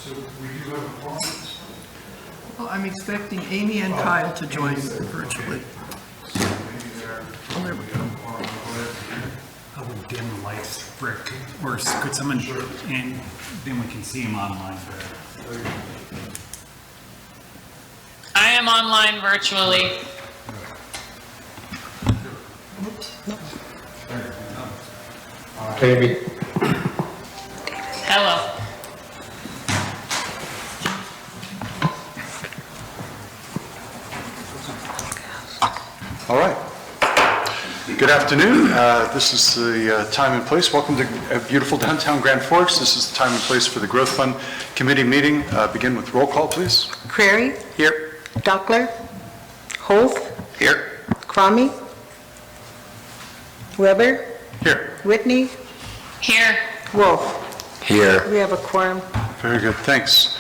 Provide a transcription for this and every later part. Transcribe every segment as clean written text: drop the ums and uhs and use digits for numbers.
So we do have a forum? Well, I'm expecting Amy and Kyle to join virtually. So maybe they're. Oh, there we go. I would dim the lights, Rick, or could someone, and then we can see him online better. I am online virtually. Amy. Hello. All right. Good afternoon. This is the time and place. Welcome to beautiful downtown Grand Forks. This is the time and place for the Growth Fund Committee meeting. Begin with roll call, please. Crary, Here. Duckler, Holt, Here. Cromie, Weber, Here. Whitney, Here. Wolf. Here. We have a quorum. Very good, thanks.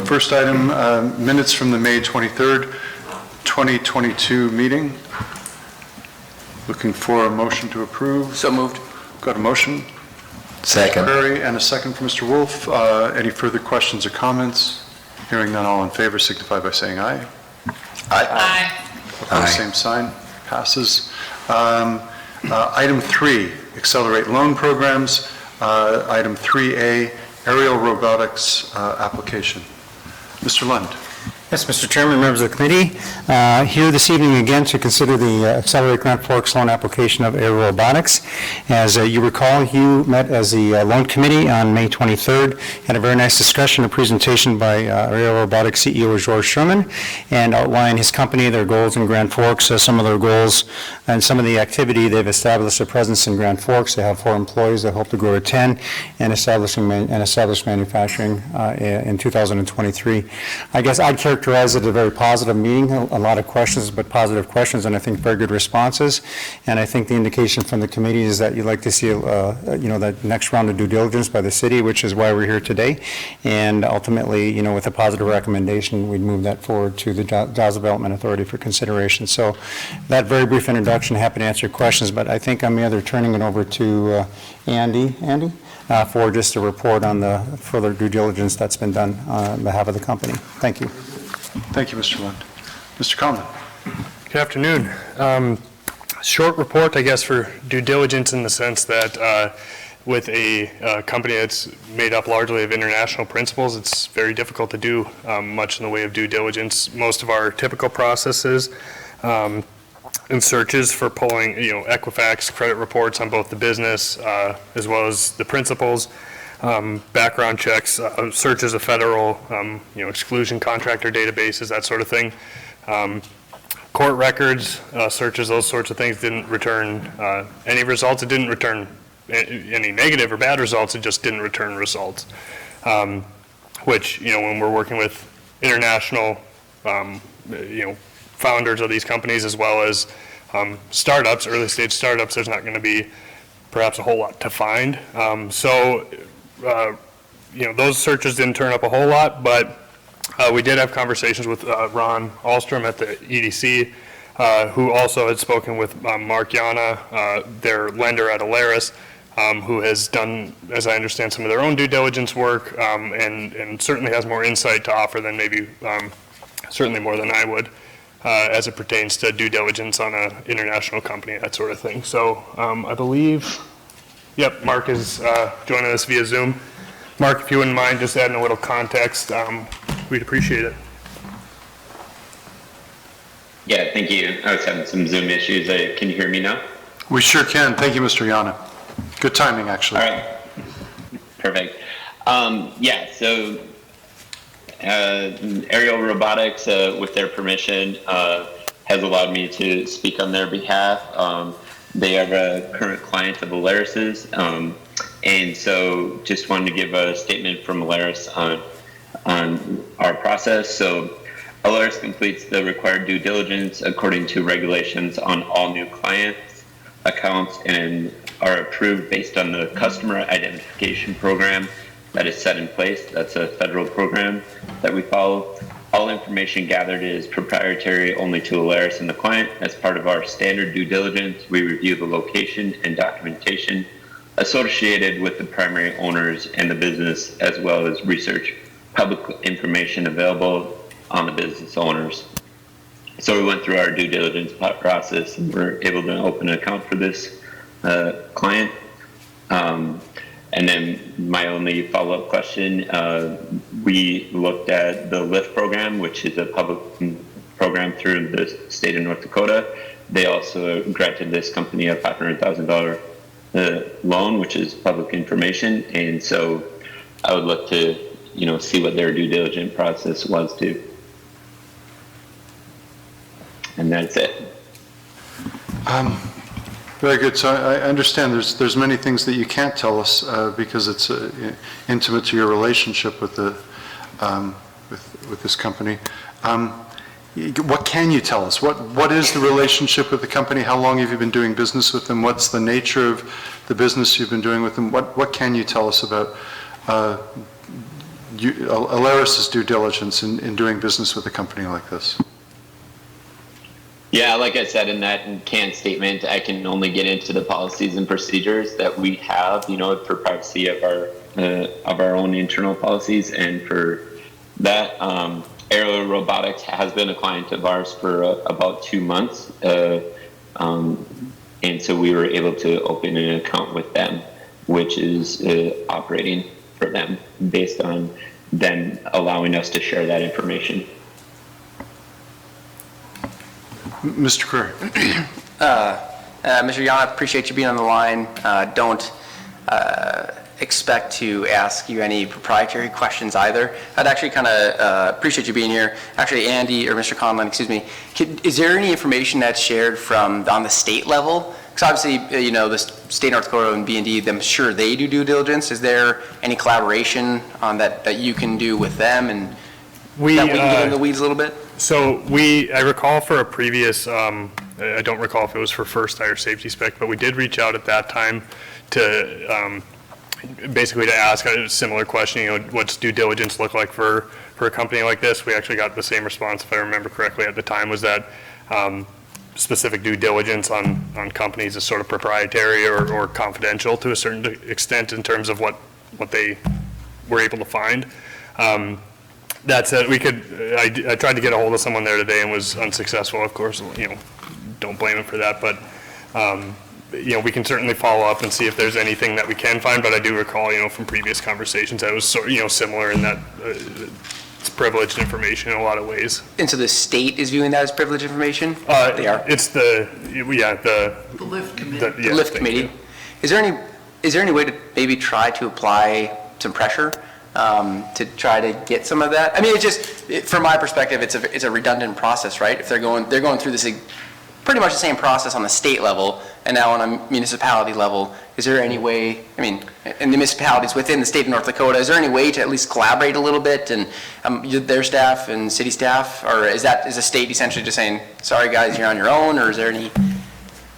First item, minutes from the May 23rd, 2022 meeting. Looking for a motion to approve. So moved. Got a motion? Second. Prairie, and a second from Mr. Wolf. Any further questions or comments? Hearing none, all in favor signify by saying aye. Aye. Opposed, same sign. Passes. Item 3, accelerate loan programs. Item 3A, aerial robotics application. Mr. Lund. Yes, Mr. Chairman, members of the committee, here this evening again to consider the Accelerate Grand Forks loan application of Aerial Robotics. As you recall, you met as the loan committee on May 23rd, had a very nice discussion, a presentation by Aerial Robotics CEO George Sherman, and outlined his company, their goals in Grand Forks, some of their goals, and some of the activity. They've established a presence in Grand Forks. They have 4 employees. They hope to grow to 10 and establish manufacturing in 2023. I guess I'd characterize it a very positive meeting, a lot of questions, but positive questions, and I think very good responses. And I think the indication from the committee is that you'd like to see, that next round of due diligence by the city, which is why we're here today. And ultimately, with a positive recommendation, we'd move that forward to the Jobs Development Authority for consideration. So that very brief introduction, happy to answer questions, but I think I'm either turning it over to Andy, for just a report on the further due diligence that's been done on behalf of the company. Thank you. Thank you, Mr. Lund. Mr. Conlon. Good afternoon. Short report, I guess, for due diligence in the sense that with a company that's made up largely of international principals, it's very difficult to do much in the way of due diligence. Most of our typical processes and searches for pulling, Equifax credit reports on both the business as well as the principals, background checks, searches of federal, exclusion contractor databases, that sort of thing. Court records, searches, those sorts of things didn't return any results. It didn't return any negative or bad results. It just didn't return results, which, when we're working with international, founders of these companies as well as startups, early stage startups, there's not going to be perhaps a whole lot to find. Those searches didn't turn up a whole lot, but we did have conversations with Ron Ahlstrom at the EDC, who also had spoken with Mark Yana, their lender at Alaris, who has done, as I understand, some of their own due diligence work, and certainly has more insight to offer than maybe, certainly more than I would, as it pertains to due diligence on an international company, that sort of thing. So I believe, yep, Mark is joining us via Zoom. Mark, if you wouldn't mind just adding a little context, we'd appreciate it. Yeah, thank you. I was having some Zoom issues. Can you hear me now? We sure can. Thank you, Mr. Yana. Good timing, actually. All right. Perfect. So Aerial Robotics, with their permission, has allowed me to speak on their behalf. They are a current client of Alaris's, and so just wanted to give a statement from Alaris on our process. So Alaris completes the required due diligence according to regulations on all new clients, accounts, and are approved based on the customer identification program that is set in place. That's a federal program that we follow. All information gathered is proprietary only to Alaris and the client. As part of our standard due diligence, we review the location and documentation associated with the primary owners and the business, as well as research public information available on the business owners. So we went through our due diligence process and were able to open an account for this client. And then my only follow-up question, we looked at the LIFT program, which is a public program through the state of North Dakota. They also granted this company a $500,000 loan, which is public information. And so I would look to, see what their due diligence process was too. And that's it. Very good. So I understand there's many things that you can't tell us because it's intimate to your relationship with the with this company. What can you tell us? What is the relationship with the company? How long have you been doing business with them? What's the nature of the business you've been doing with them? What can you tell us about Alaris's due diligence in doing business with a company like this? Yeah, like I said in that canned statement, I can only get into the policies and procedures that we have, for privacy of our own internal policies. And for that, Aero Robotics has been a client of ours for about 2 months. And so we were able to open an account with them, which is operating for them based on them allowing us to share that information. Mr. Curry. Mr. Yan, I appreciate you being on the line. Don't expect to ask you any proprietary questions either. I'd actually kind of appreciate you being here. Actually, Andy, or Mr. Conlon, excuse me, is there any information that's shared on the state level? Because obviously, the state of North Dakota and B&D, I'm sure they do due diligence. Is there any collaboration on that you can do with them, and that we can get in the weeds a little bit? So I recall for a previous, I don't recall if it was for first hire safety spec, but we did reach out at that time to basically to ask a similar question, what's due diligence look like for a company like this? We actually got the same response, if I remember correctly at the time, was that specific due diligence on companies is sort of proprietary or confidential to a certain extent in terms of what they were able to find. That said, I tried to get a hold of someone there today and was unsuccessful, of course, don't blame him for that, but, we can certainly follow up and see if there's anything that we can find, but I do recall, from previous conversations that it was similar in that it's privileged information in a lot of ways. And so the state is viewing that as privileged information? They are? It's the LIFT committee. The LIFT committee. Is there any way to maybe try to apply some pressure to try to get some of that? I mean, from my perspective, it's a redundant process, right? If they're going through this pretty much the same process on the state level and now on a municipality level, is there any way, in the municipalities within the state of North Dakota, is there any way to at least collaborate a little bit and their staff and city staff, or is the state essentially just saying, sorry guys, you're on your own, or is there any?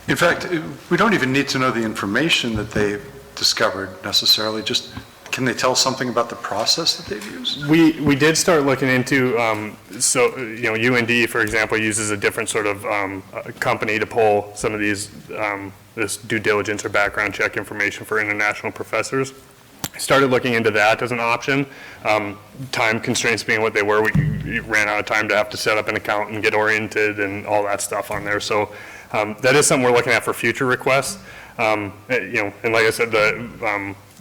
In fact, we don't even need to know the information that they've discovered necessarily, just can they tell us something about the process that they've used? We did start looking into, UND, for example, uses a different sort of company to pull some of these, this due diligence or background check information for international professors. Started looking into that as an option. Time constraints being what they were, we ran out of time to have to set up an account and get oriented and all that stuff on there. So that is something we're looking at for future requests. And like I said,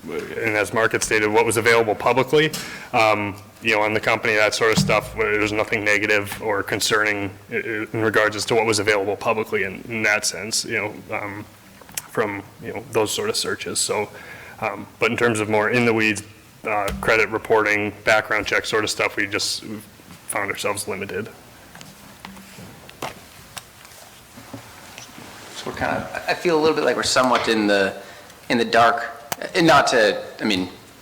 and as Mark had stated, what was available publicly, on the company, that sort of stuff, there's nothing negative or concerning in regards as to what was available publicly in that sense, from, those sort of searches. So, but in terms of more in the weeds, credit reporting, background check sort of stuff, we just found ourselves limited. So we're I feel a little bit like we're somewhat in the dark. And not to,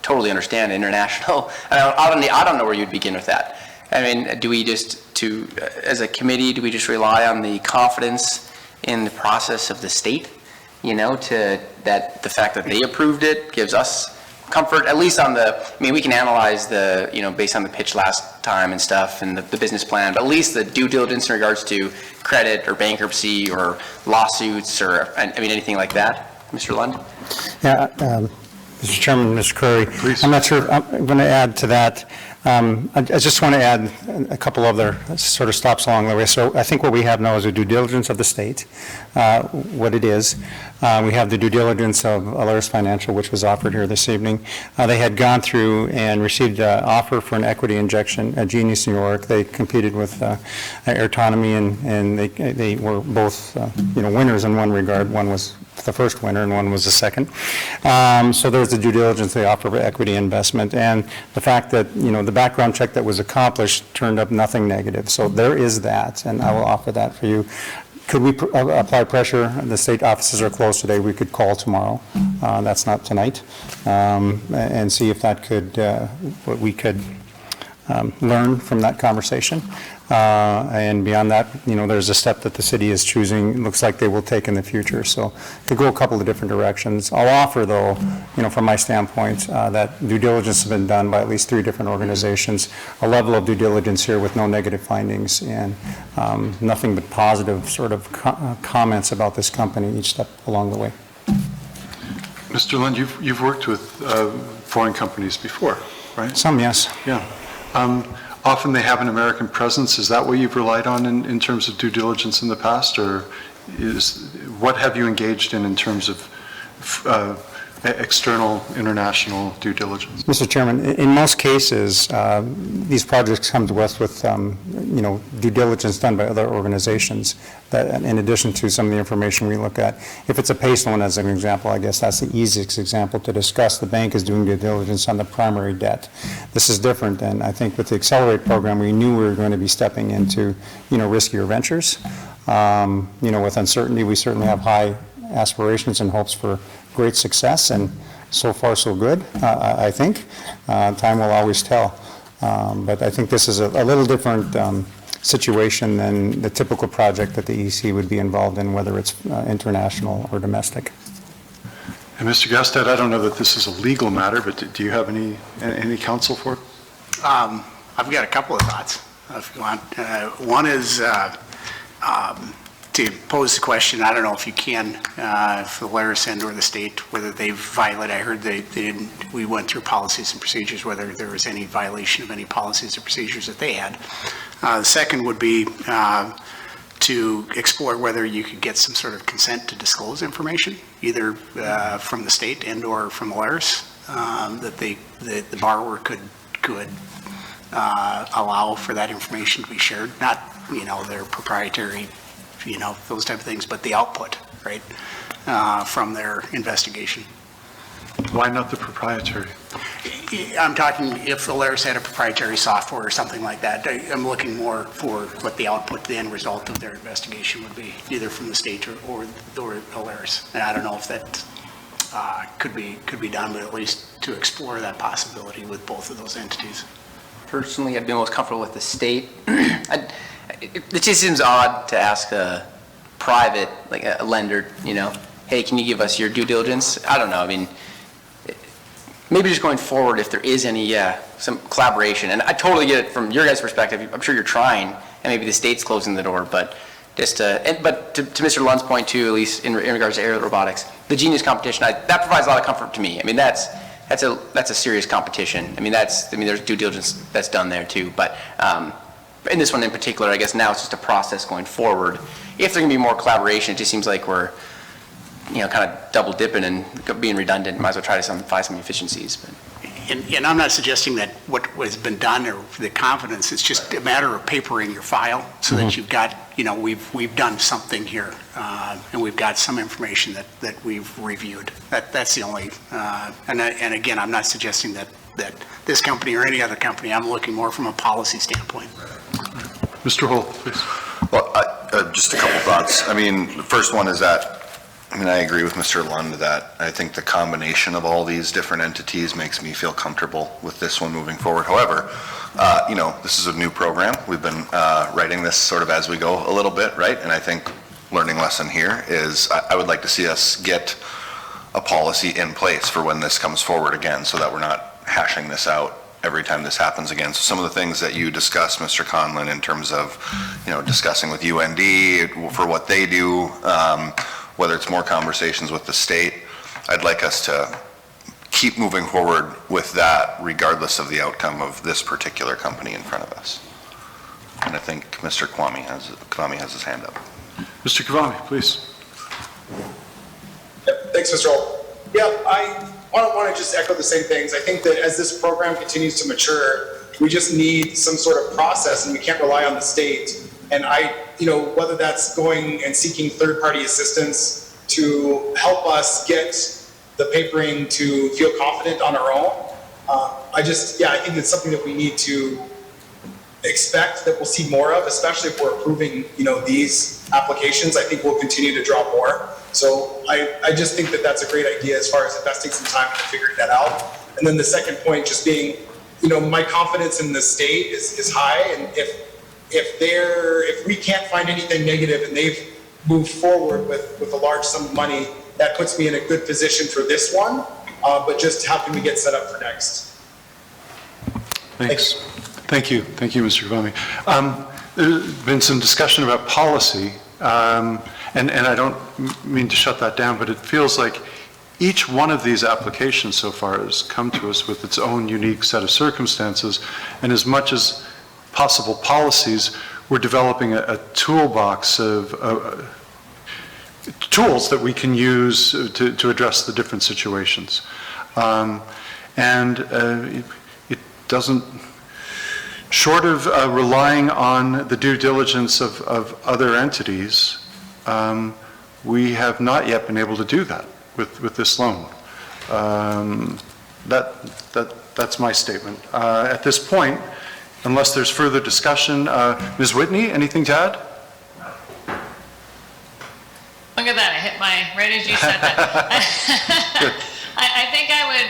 totally understand international. I don't know where you'd begin with that. Do we as a committee, do we just rely on the confidence in the process of the state? That the fact that they approved it gives us comfort, at least on we can analyze based on the pitch last time and stuff and the business plan, but at least the due diligence in regards to credit or bankruptcy or lawsuits or, anything like that. Mr. Lund? Yeah, Mr. Chairman, Mr. Curry. Please. I'm not sure, I'm going to add to that. I just want to add a couple other sort of stops along the way. So I think what we have now is a due diligence of the state, what it is. We have the due diligence of Alerus Financial, which was offered here this evening. They had gone through and received an offer for an equity injection at Genius New York. They competed with Airtonomy, and they were both, winners in one regard. One was the first winner and one was the second. So there's the due diligence they offer for equity investment, and the fact that, the background check that was accomplished turned up nothing negative. So there is that, and I will offer that for you. Could we apply pressure? The state offices are closed today. We could call tomorrow. That's not tonight. And see if that could, what we could learn from that conversation. And beyond that, there's a step that the city is choosing, looks like they will take in the future. So it could go a couple of different directions. I'll offer, though, from my standpoint, that due diligence has been done by at least 3 different organizations, a level of due diligence here with no negative findings, and nothing but positive sort of comments about this company each step along the way. Mr. Lund, you've worked with foreign companies before, right? Some, yes. Yeah. Often they have an American presence. Is that what you've relied on in terms of due diligence in the past, or what have you engaged in terms of external, international due diligence? Mr. Chairman, in most cases, these projects come to us with, due diligence done by other organizations that, in addition to some of the information we look at. If it's a PACE loan, as an example, I guess that's the easiest example to discuss. The bank is doing due diligence on the primary debt. This is different, and I think with the Accelerate program, we knew we were going to be stepping into, riskier ventures. With uncertainty, we certainly have high aspirations and hopes for great success, and so far so good, I think. Time will always tell. But I think this is a little different situation than the typical project that the EC would be involved in, whether it's international or domestic. And Mr. Gastad, I don't know that this is a legal matter, but do you have any counsel for it? I've got a couple of thoughts, if you want. One is to pose the question, I don't know if you can, for the Alerus end or the state, whether they violate, I heard they didn't, we went through policies and procedures, whether there was any violation of any policies or procedures that they had. The second would be to explore whether you could get some sort of consent to disclose information, either from the state and or from Alerus, that the borrower could allow for that information to be shared, not, their proprietary, those type of things, but the output, right, from their investigation. Why not the proprietary? I'm talking if Alerus had a proprietary software or something like that. I'm looking more for what the output, the end result of their investigation would be, either from the state or Alerus. And I don't know if that could be done, but at least to explore that possibility with both of those entities. Personally, I'd be most comfortable with the state. It just seems odd to ask a private, like a lender, hey, can you give us your due diligence? I don't know. I mean, maybe just going forward, if there is any, some collaboration. And I totally get it from your guys' perspective. I'm sure you're trying, and maybe the state's closing the door. But just to Mr. Lund's point too, at least in regards to aerial robotics, the Genius competition, that provides a lot of comfort to me. I mean, that's a serious competition. I mean, there's due diligence that's done there too. But in this one in particular, I guess now it's just a process going forward. If there can be more collaboration, it just seems like we're, kind of double dipping and being redundant. Might as well try to find some efficiencies. But. And I'm not suggesting that what has been done or the confidence, it's just a matter of papering your file so that you've got, we've done something here and we've got some information that we've reviewed. That's the only, and again, I'm not suggesting that this company or any other company, I'm looking more from a policy standpoint. Mr. Holt, please. Well, just a couple thoughts. I mean, the first one is that, I agree with Mr. Lund that I think the combination of all these different entities makes me feel comfortable with this one moving forward. However, this is a new program. We've been writing this sort of as we go a little bit, right? And I think learning lesson here is I would like to see us get a policy in place for when this comes forward again so that we're not hashing this out every time this happens again. So some of the things that you discussed, Mr. Conlon, in terms of, discussing with UND for what they do, whether it's more conversations with the state, I'd like us to keep moving forward with that regardless of the outcome of this particular company in front of us. And I think Mr. Kwame has his hand up. Mr. Kavami, please. Thanks, Mr. Holt. Yeah, I want to just echo the same things. I think that as this program continues to mature, we just need some sort of process, and we can't rely on the state. And whether that's going and seeking third-party assistance to help us get the papering to feel confident on our own. I think it's something that we need to expect that we'll see more of, especially if we're approving, these applications. I think we'll continue to draw more. So I just think that that's a great idea as far as investing some time into figuring that out. And then the second point just being, my confidence in the state is high. And if we can't find anything negative and they've moved forward with a large sum of money, that puts me in a good position for this one. But just how can we get set up for next? Thanks. Thank you, Mr. Kavami. There's been some discussion about policy, and I don't mean to shut that down, but it feels like each one of these applications so far has come to us with its own unique set of circumstances, and as much as possible policies, we're developing a toolbox of tools that we can use to address the different situations. It doesn't, short of relying on the due diligence of other entities, we have not yet been able to do that with this loan. That's my statement. At this point, unless there's further discussion, Ms. Whitney, anything to add? Look at that, I hit right as you said that. I think I would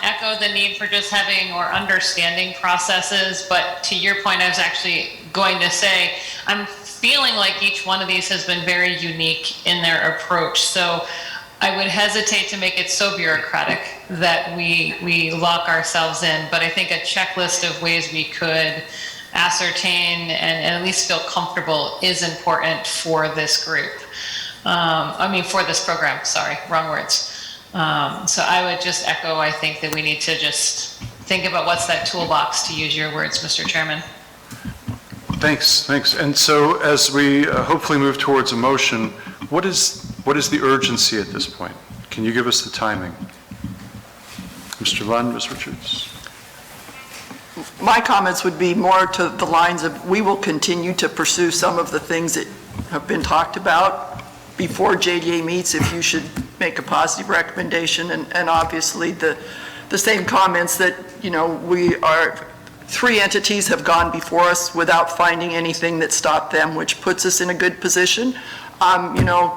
echo the need for just having or understanding processes, but to your point, I was actually going to say, I'm feeling like each one of these has been very unique in their approach. So I would hesitate to make it so bureaucratic that we lock ourselves in, but I think a checklist of ways we could ascertain and at least feel comfortable is important for this group. For this program, sorry, wrong words. So I would just echo, I think that we need to just think about what's that toolbox, to use your words, Mr. Chairman. Thanks. And so as we hopefully move towards a motion, what is the urgency at this point? Can you give us the timing? Mr. Lund, Ms. Richards? My comments would be more to the lines of, we will continue to pursue some of the things that have been talked about before JDA meets, if you should make a positive recommendation, and obviously the same comments that, three entities have gone before us without finding anything that stopped them, which puts us in a good position.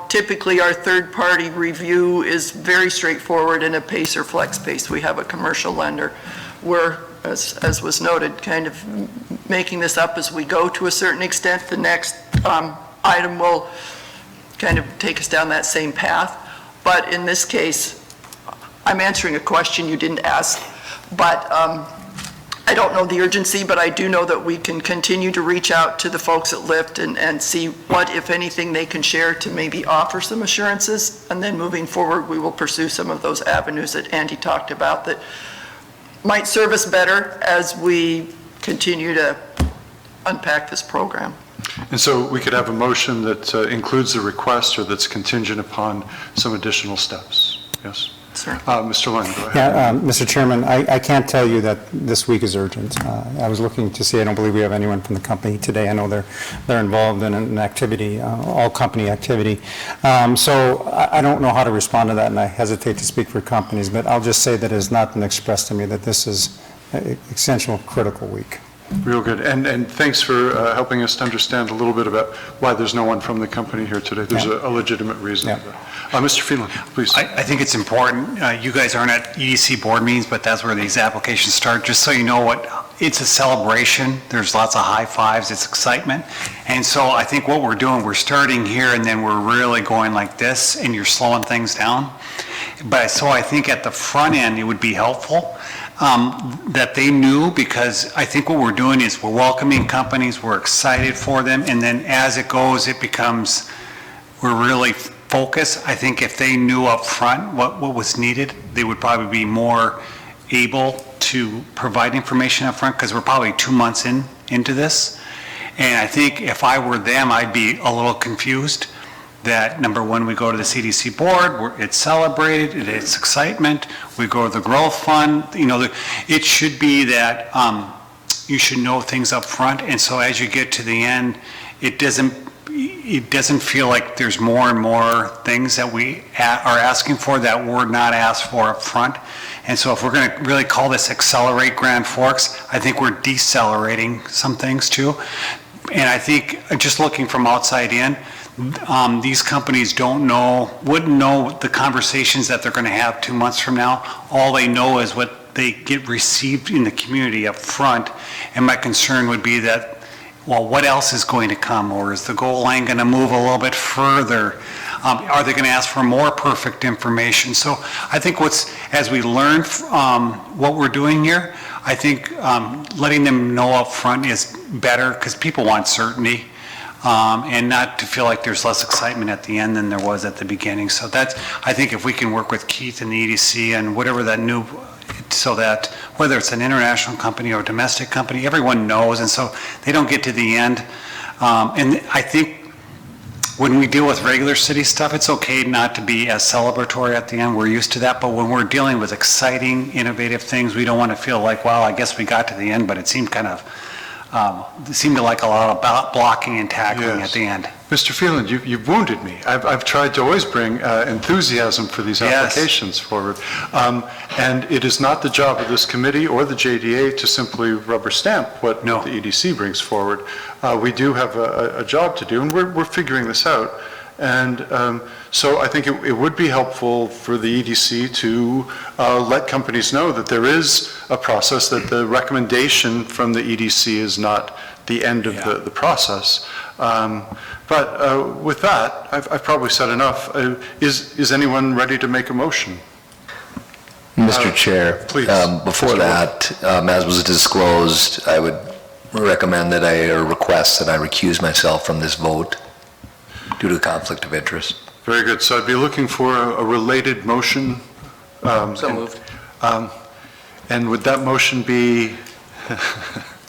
Typically our third-party review is very straightforward in a PACE or FlexPACE. We have a commercial lender. We're, as was noted, kind of making this up as we go to a certain extent. The next item will kind of take us down that same path. But in this case, I'm answering a question you didn't ask, but I don't know the urgency, but I do know that we can continue to reach out to the folks at Lyft and see what, if anything, they can share to maybe offer some assurances. And then moving forward, we will pursue some of those avenues that Andy talked about that might serve us better as we continue to unpack this program. And so we could have a motion that includes the request or that's contingent upon some additional steps. Yes? Sir. Mr. Lund, go ahead. Yeah, Mr. Chairman, I can't tell you that this week is urgent. I was looking to see, I don't believe we have anyone from the company today. I know they're involved in an activity, all company activity. So I don't know how to respond to that, and I hesitate to speak for companies, but I'll just say that it has not been expressed to me that this is an essential, critical week. Real good. And thanks for helping us to understand a little bit about why there's no one from the company here today. There's a legitimate reason. Yeah. Mr. Phelan, please. I think it's important. You guys aren't at EDC board meetings, but that's where these applications start. Just so you know it's a celebration. There's lots of high fives. It's excitement. And so I think what we're doing, we're starting here and then we're really going like this and you're slowing things down. But so I think at the front end, it would be helpful that they knew, because I think what we're doing is we're welcoming companies, we're excited for them, and then as it goes, it becomes, we're really focus. I think if they knew up front what was needed, they would probably be more able to provide information up front, because we're probably 2 months into this. And I think if I were them, I'd be a little confused that, number one, we go to the CDC board, it's celebrated, it's excitement, we go to the growth fund, it should be that you should know things up front, and so as you get to the end, it doesn't feel like there's more and more things that we are asking for that were not asked for up front. And so if we're going to really call this Accelerate Grand Forks, I think we're decelerating some things too. And I think, just looking from outside in, these companies wouldn't know the conversations that they're going to have 2 months from now. All they know is what they get received in the community up front. And my concern would be that, well, what else is going to come? Or is the goal line going to move a little bit further? Are they going to ask for more perfect information? So I think as we learn what we're doing here, I think letting them know up front is better, because people want certainty, and not to feel like there's less excitement at the end than there was at the beginning. So I think if we can work with Keith and the EDC and whatever that new, so that whether it's an international company or a domestic company, everyone knows, and so they don't get to the end. And I think when we deal with regular city stuff, it's okay not to be as celebratory at the end. We're used to that. But when we're dealing with exciting, innovative things, we don't want to feel like, well, I guess we got to the end, but it seemed it seemed like a lot of blocking and tackling at the end. Mr. Phelan, you've wounded me. I've tried to always bring enthusiasm for these applications forward. And it is not the job of this committee or the JDA to simply rubber stamp what the EDC brings forward. We do have a job to do, and we're figuring this out. And so I think it would be helpful for the EDC to let companies know that there is a process, that the recommendation from the EDC is not the end of the process. But with that, I've probably said enough. Is anyone ready to make a motion? Mr. Chair, please. Before that, as was disclosed, I would recommend or request that I recuse myself from this vote due to conflict of interest. Very good. So I'd be looking for a related motion. So moved. And would that motion be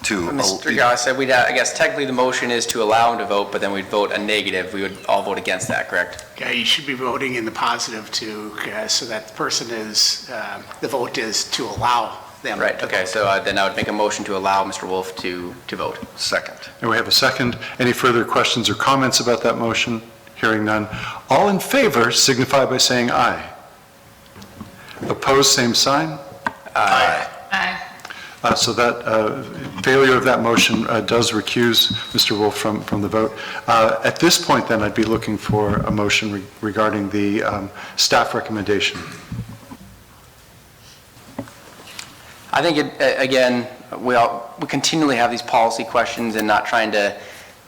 Mr. Gauss said, I guess technically the motion is to allow him to vote, but then we'd vote a negative. We would all vote against that, correct? Yeah, you should be voting in the positive too, so that the person the vote is to allow them. Right, okay, so then I would make a motion to allow Mr. Wolf to vote. Second. And we have a second. Any further questions or comments about that motion? Hearing none. All in favor signify by saying aye. Opposed, same sign. Aye. Aye. So that failure of that motion does recuse Mr. Wolf from the vote. At this point, then, I'd be looking for a motion regarding the staff recommendation. I think, again, we continually have these policy questions and not trying to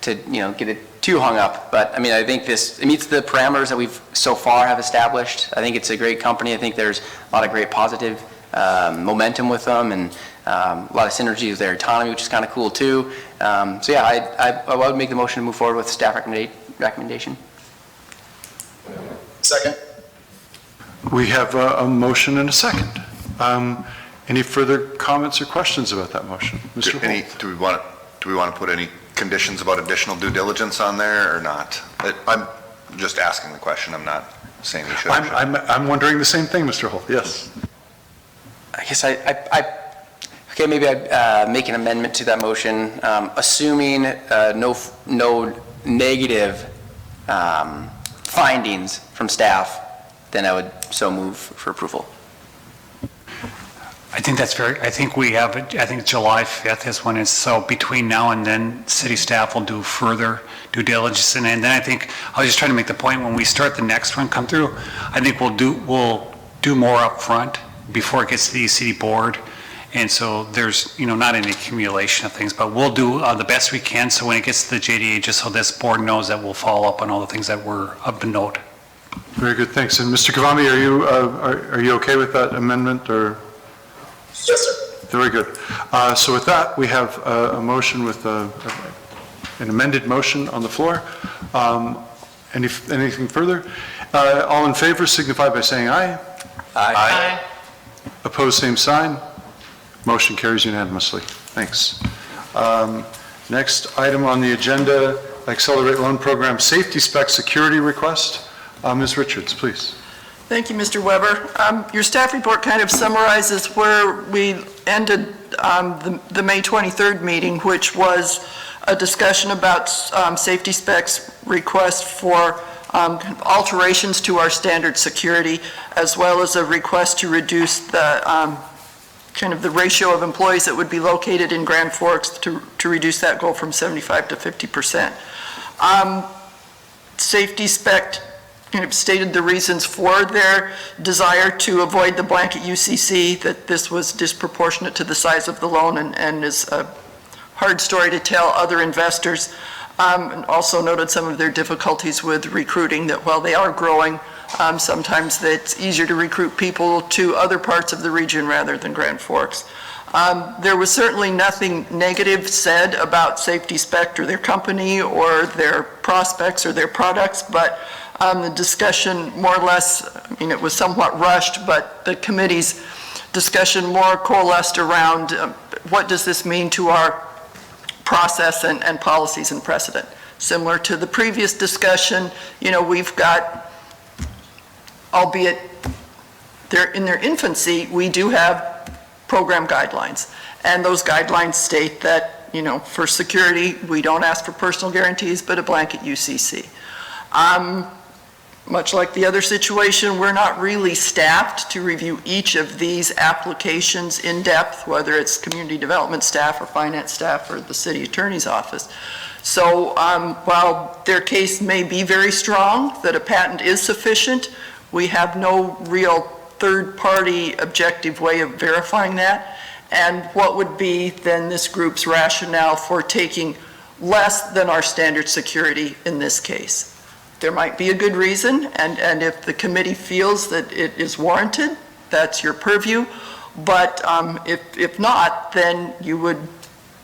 get it too hung up. But, I mean, I think it meets the parameters that we've so far have established. I think it's a great company. I think there's a lot of great positive momentum with them, and a lot of synergy with their autonomy, which is kind of cool too. So yeah, I would make the motion to move forward with staff recommendation. Second. We have a motion and a second. Any further comments or questions about that motion? Mr. Wolf? Do we want to put any conditions about additional due diligence on there or not? I'm just asking the question. I'm not saying we should. I'm wondering the same thing, Mr. Holt. Yes. I guess okay, maybe I'd make an amendment to that motion, assuming no negative findings from staff, then I would so move for approval. I think I think July 5th is when it's, so between now and then, city staff will do further due diligence. And then I think, I was just trying to make the point, when we start the next one come through, I think we'll do more up front before it gets to the city board. And so there's, not an accumulation of things, but we'll do the best we can. So when it gets to the JDA, just so this board knows that we'll follow up on all the things that were of note. Very good, thanks. And Mr. Kavami, are you okay with that amendment, or? Yes, sir. Very good. So with that, we have a motion with an amended motion on the floor. Anything further? All in favor signify by saying aye. Aye. Opposed, same sign. Motion carries unanimously. Thanks. Next item on the agenda, Accelerate Loan Program Safety Spec Security Request. Ms. Richards, please. Thank you, Mr. Weber. Your staff report kind of summarizes where we ended the May 23rd meeting, which was a discussion about safety specs request for alterations to our standard security, as well as a request to reduce the kind of the ratio of employees that would be located in Grand Forks to reduce that goal from 75 to 50%. Safety spec kind of stated the reasons for their desire to avoid the blanket UCC, that this was disproportionate to the size of the loan and is a hard story to tell other investors. And also noted some of their difficulties with recruiting, that while they are growing, sometimes it's easier to recruit people to other parts of the region rather than Grand Forks. There was certainly nothing negative said about Safety Spec or their company or their prospects or their products, but the discussion more or less, I mean, it was somewhat rushed, but the committee's discussion more coalesced around what does this mean to our process and policies and precedent. Similar to the previous discussion, you know, we've got, albeit they're in their infancy, we do have program guidelines. And those guidelines state that, you know, for security, we don't ask for personal guarantees, but a blanket UCC. Much like the other situation, we're not really staffed to review each of these applications in depth, whether it's community development staff or finance staff or the city attorney's office. So while their case may be very strong, that a patent is sufficient, we have no real third-party objective way of verifying that. And what would be then this group's rationale for taking less than our standard security in this case? There might be a good reason, and if the committee feels that it is warranted, that's your purview. But if not, then you would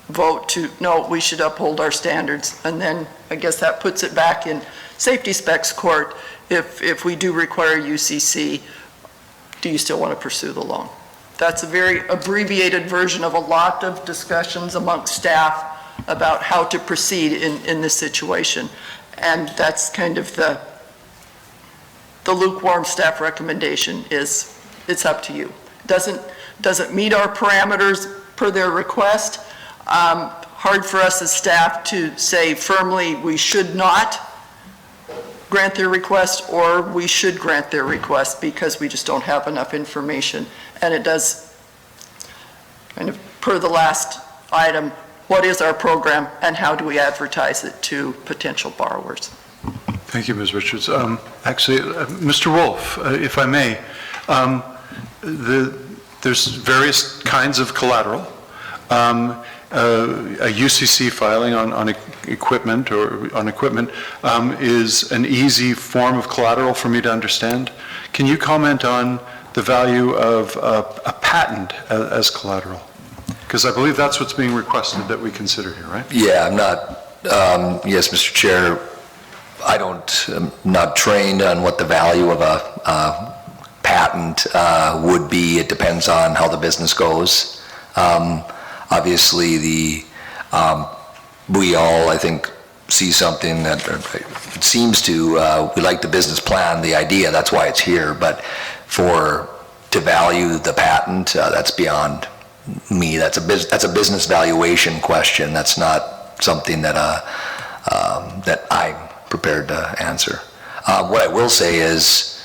vote to, no, we should uphold our standards. And then I guess that puts it back in safety specs court. If we do require UCC, do you still want to pursue the loan? That's a very abbreviated version of a lot of discussions amongst staff about how to proceed in this situation. And that's kind of the lukewarm staff recommendation is, it's up to you. Doesn't meet our parameters per their request. Hard for us as staff to say firmly we should not grant their request or we should grant their request because we just don't have enough information. And it does, kind of per the last item, what is our program and how do we advertise it to potential borrowers? Thank you, Ms. Richards. Actually, Mr. Wolf, if I may, there's various kinds of collateral. A UCC filing on equipment or on equipment is an easy form of collateral for me to understand. Can you comment on the value of a patent as collateral? Because I believe that's what's being requested that we consider here, right? Yeah, I'm not, yes, Mr. Chair, I'm not trained on what the value of a patent would be. It depends on how the business goes. Obviously, we all, I think, see something that it seems to, we like the business plan, the idea, that's why it's here, but to value the patent, that's beyond me. That's a business valuation question. That's not something that that I'm prepared to answer. What I will say is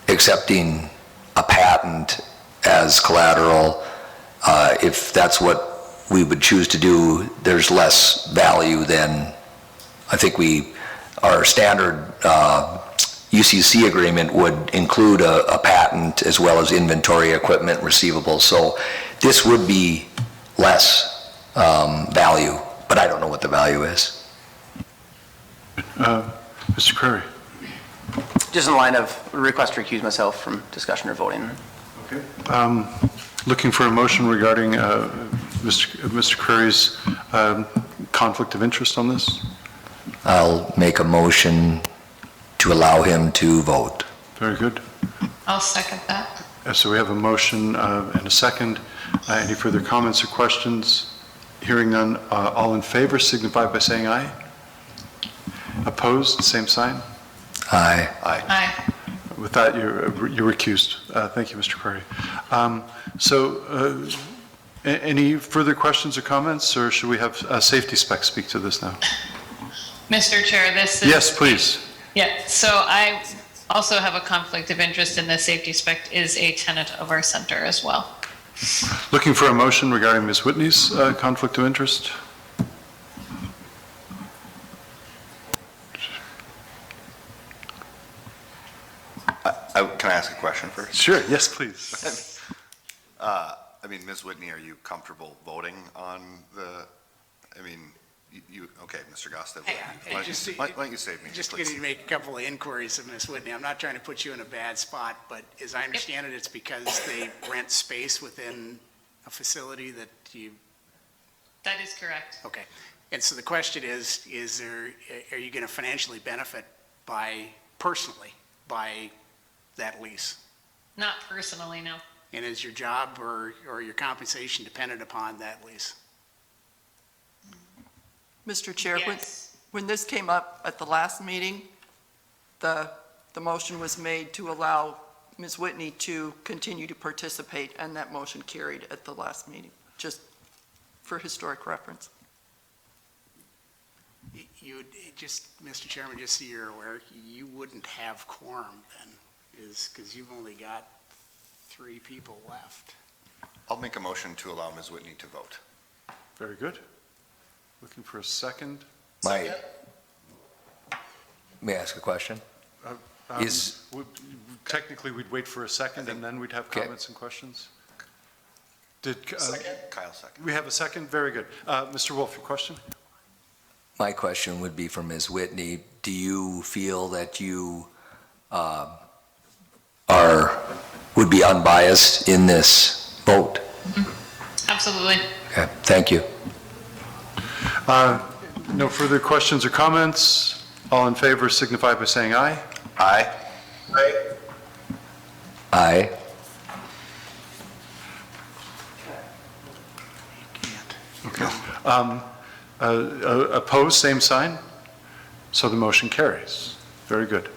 accepting a patent as collateral, if that's what we would choose to do, there's less value than I think our standard UCC agreement would include a patent as well as inventory, equipment, receivables. So this would be less value, but I don't know what the value is. Mr. Curry. Just in the line of request to recuse myself from discussion or voting. Okay. Looking for a motion regarding Mr. Curry's conflict of interest on this? I'll make a motion to allow him to vote. Very good. I'll second that. So we have a motion and a second. Any further comments or questions? Hearing none, all in favor signify by saying aye. Opposed, same sign. Aye. Aye. Aye. With that, you're recused. Thank you, Mr. Prairie. Any further questions or comments, or should we have safety spec speak to this now? Mr. Chair, this is... Yes, please. Yeah, so I also have a conflict of interest in the safety spec is a tenant of our center as well. Looking for a motion regarding Ms. Whitney's conflict of interest. Can I ask a question first? Sure, yes, please. I mean, Ms. Whitney, are you comfortable voting on the, I mean, okay, Mr. Gostev, why don't you save me? Just please? getting to make a couple of inquiries of Ms. Whitney. I'm not trying to put you in a bad spot, but as I understand it, it's because they rent space within a facility that you, That is correct. okay. And so the question is are you going to financially benefit personally by that lease? Not personally, no. And is your job or your compensation dependent upon that lease? Mr. Chair, Yes. when this came up at the last meeting, the motion was made to allow Ms. Whitney to continue to participate, and that motion carried at the last meeting, just for historic reference. You just, Mr. Chairman, just so you're aware, you wouldn't have quorum then, because you've only got 3 people left. I'll make a motion to allow Ms. Whitney to vote. Very good. Looking for a second. May I ask a question? Technically, we'd wait for a second, and then we'd have Okay. comments and questions. Kyle second. We have a second? Very good. Mr. Wolf, your question? My question would be for Ms. Whitney. Do you feel that you would be unbiased in this vote? Absolutely. Okay, thank you. No further questions or comments? All in favor signify by saying aye. Aye. Aye. Aye. Opposed, same sign. So the motion carries. Very good.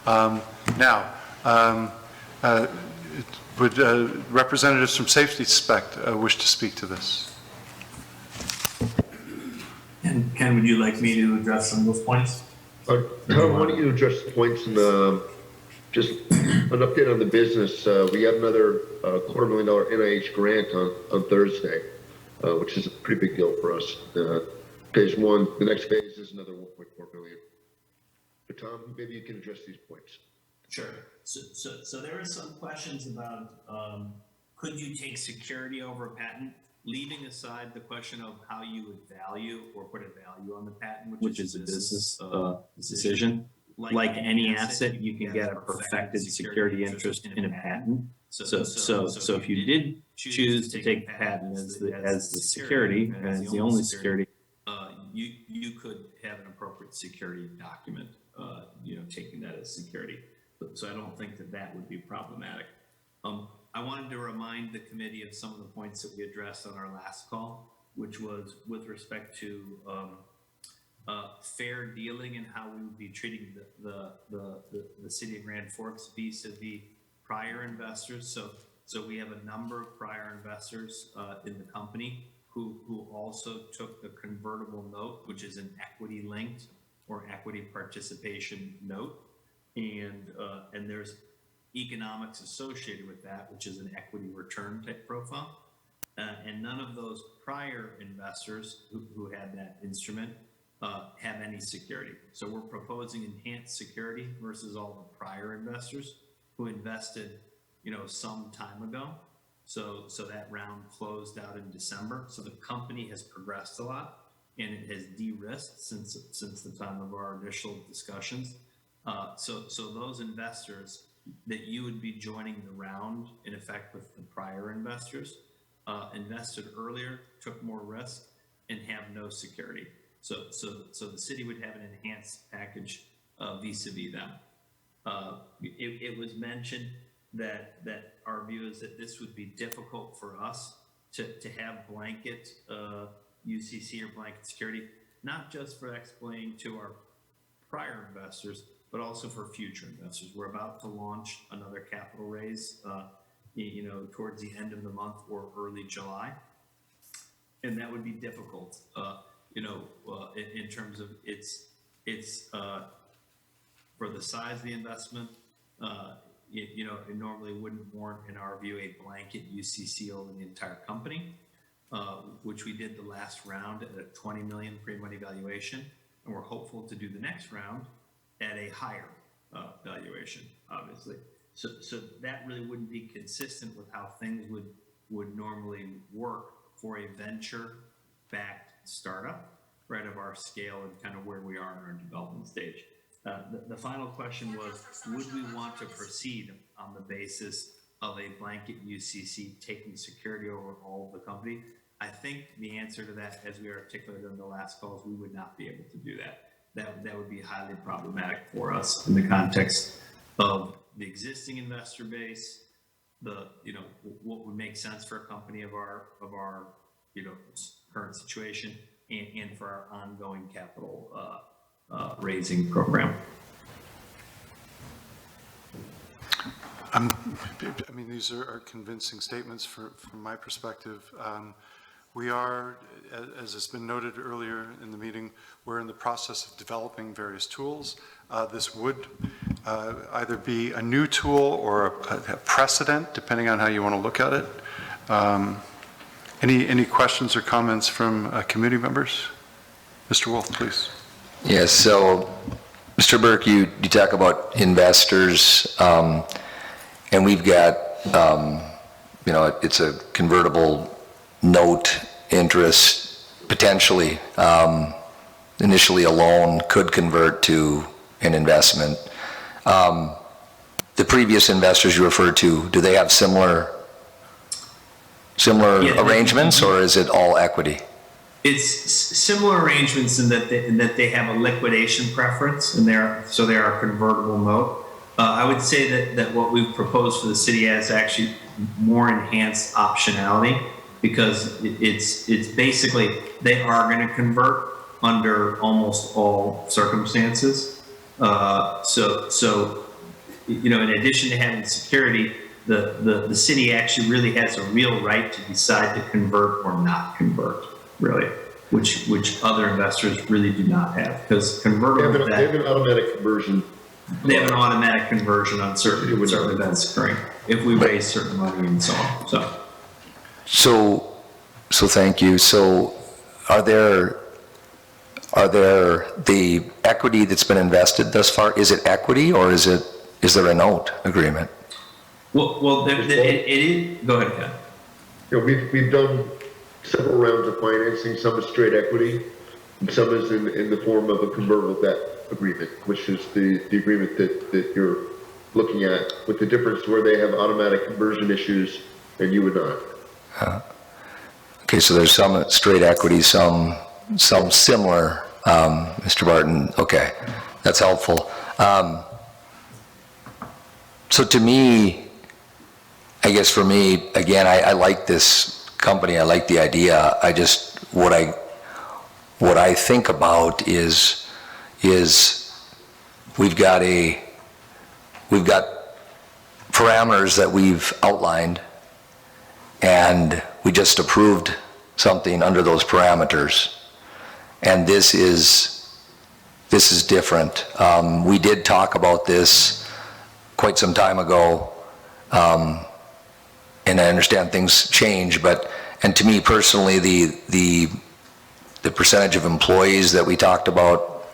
Now, would representatives from Safety Spec wish to speak to this? And Ken, would you like me to address some of those points? Tom, why don't you address the points and just an update on the business. We have another $250,000 NIH grant on Thursday, which is a pretty big deal for us. Phase 1, the next phase is another $1.4 billion. But Tom, maybe you can address these points. Sure. So there are some questions about could you take security over a patent, leaving aside the question of how you would value or put a value on the patent, which is a business decision. Like any asset, you can get a perfected security interest in a patent. So if you did choose to take the patent as the security, as the only security, you could have an appropriate security document, taking that as security. So I don't think that would be problematic. I wanted to remind the committee of some of the points that we addressed on our last call, which was with respect to fair dealing and how we would be treating the city of Grand Forks vis-a-vis prior investors. So we have a number of prior investors in the company who also took the convertible note, which is an equity linked or equity participation note. And there's economics associated with that, which is an equity return type profile. And none of those prior investors who had that instrument have any security. So we're proposing enhanced security versus all the prior investors who invested, some time ago. So that round closed out in December. So the company has progressed a lot and it has de-risked since the time of our initial discussions. So those investors that you would be joining the round in effect with the prior investors invested earlier, took more risk, and have no security. So the city would have an enhanced package vis-a-vis them. It was mentioned that our view is that this would be difficult for us to have blanket UCC or blanket security, not just for explaining to our prior investors, but also for future investors. We're about to launch another capital raise, towards the end of the month or early July. And that would be difficult, in terms of it's for the size of the investment, it normally wouldn't warrant, in our view, a blanket UCC over the entire company, which we did the last round at a 20 million pre-money valuation. And we're hopeful to do the next round at a higher valuation, obviously. So that really wouldn't be consistent with how things would normally work for a venture-backed startup, right, of our scale and kind of where we are in our development stage. The final question was, would we want to proceed on the basis of a blanket UCC taking security over all of the company? I think the answer to that, as we articulated in the last calls, we would not be able to do that. That would be highly problematic for us in the context of the existing investor base, what would make sense for a company of our current situation, and for our ongoing capital raising program. These are convincing statements from my perspective. We are, as has been noted earlier in the meeting, we're in the process of developing various tools. This would either be a new tool or a precedent, depending on how you want to look at it. Any questions or comments from committee members? Mr. Wolf, please. Yes, so Mr. Burke, you talk about investors, and we've got, it's a convertible note interest, potentially, initially a loan could convert to an investment. The previous investors you referred to, do they have similar arrangements, or is it all equity? It's similar arrangements in that they have a liquidation preference, and they are a convertible note. I would say that what we've proposed for the city has actually more enhanced optionality, because it's basically they are going to convert under almost all circumstances. So in addition to having security, the city actually really has a real right to decide to convert or not convert, really, which other investors really do not have, because convertible they have an automatic conversion. They have an automatic conversion on certain events occurring if we raise certain money and so on. So thank you. So are there the equity that's been invested thus far? Is it equity, or is there a note agreement? Well, it is. Go ahead, Ken. We've done several rounds of financing. Some is straight equity, and some is in the form of a convertible debt agreement, which is the agreement that you're looking at, with the difference where they have automatic conversion issues and you would not. Okay, so there's some straight equity, some similar, Mr. Barton. Okay, that's helpful. So to me, I guess for me, again, I like this company. I like the idea. I just, what I think about is we've got parameters that we've outlined, and we just approved something under those parameters. And this is different. We did talk about this quite some time ago, and I understand things change, and to me personally, the percentage of employees that we talked about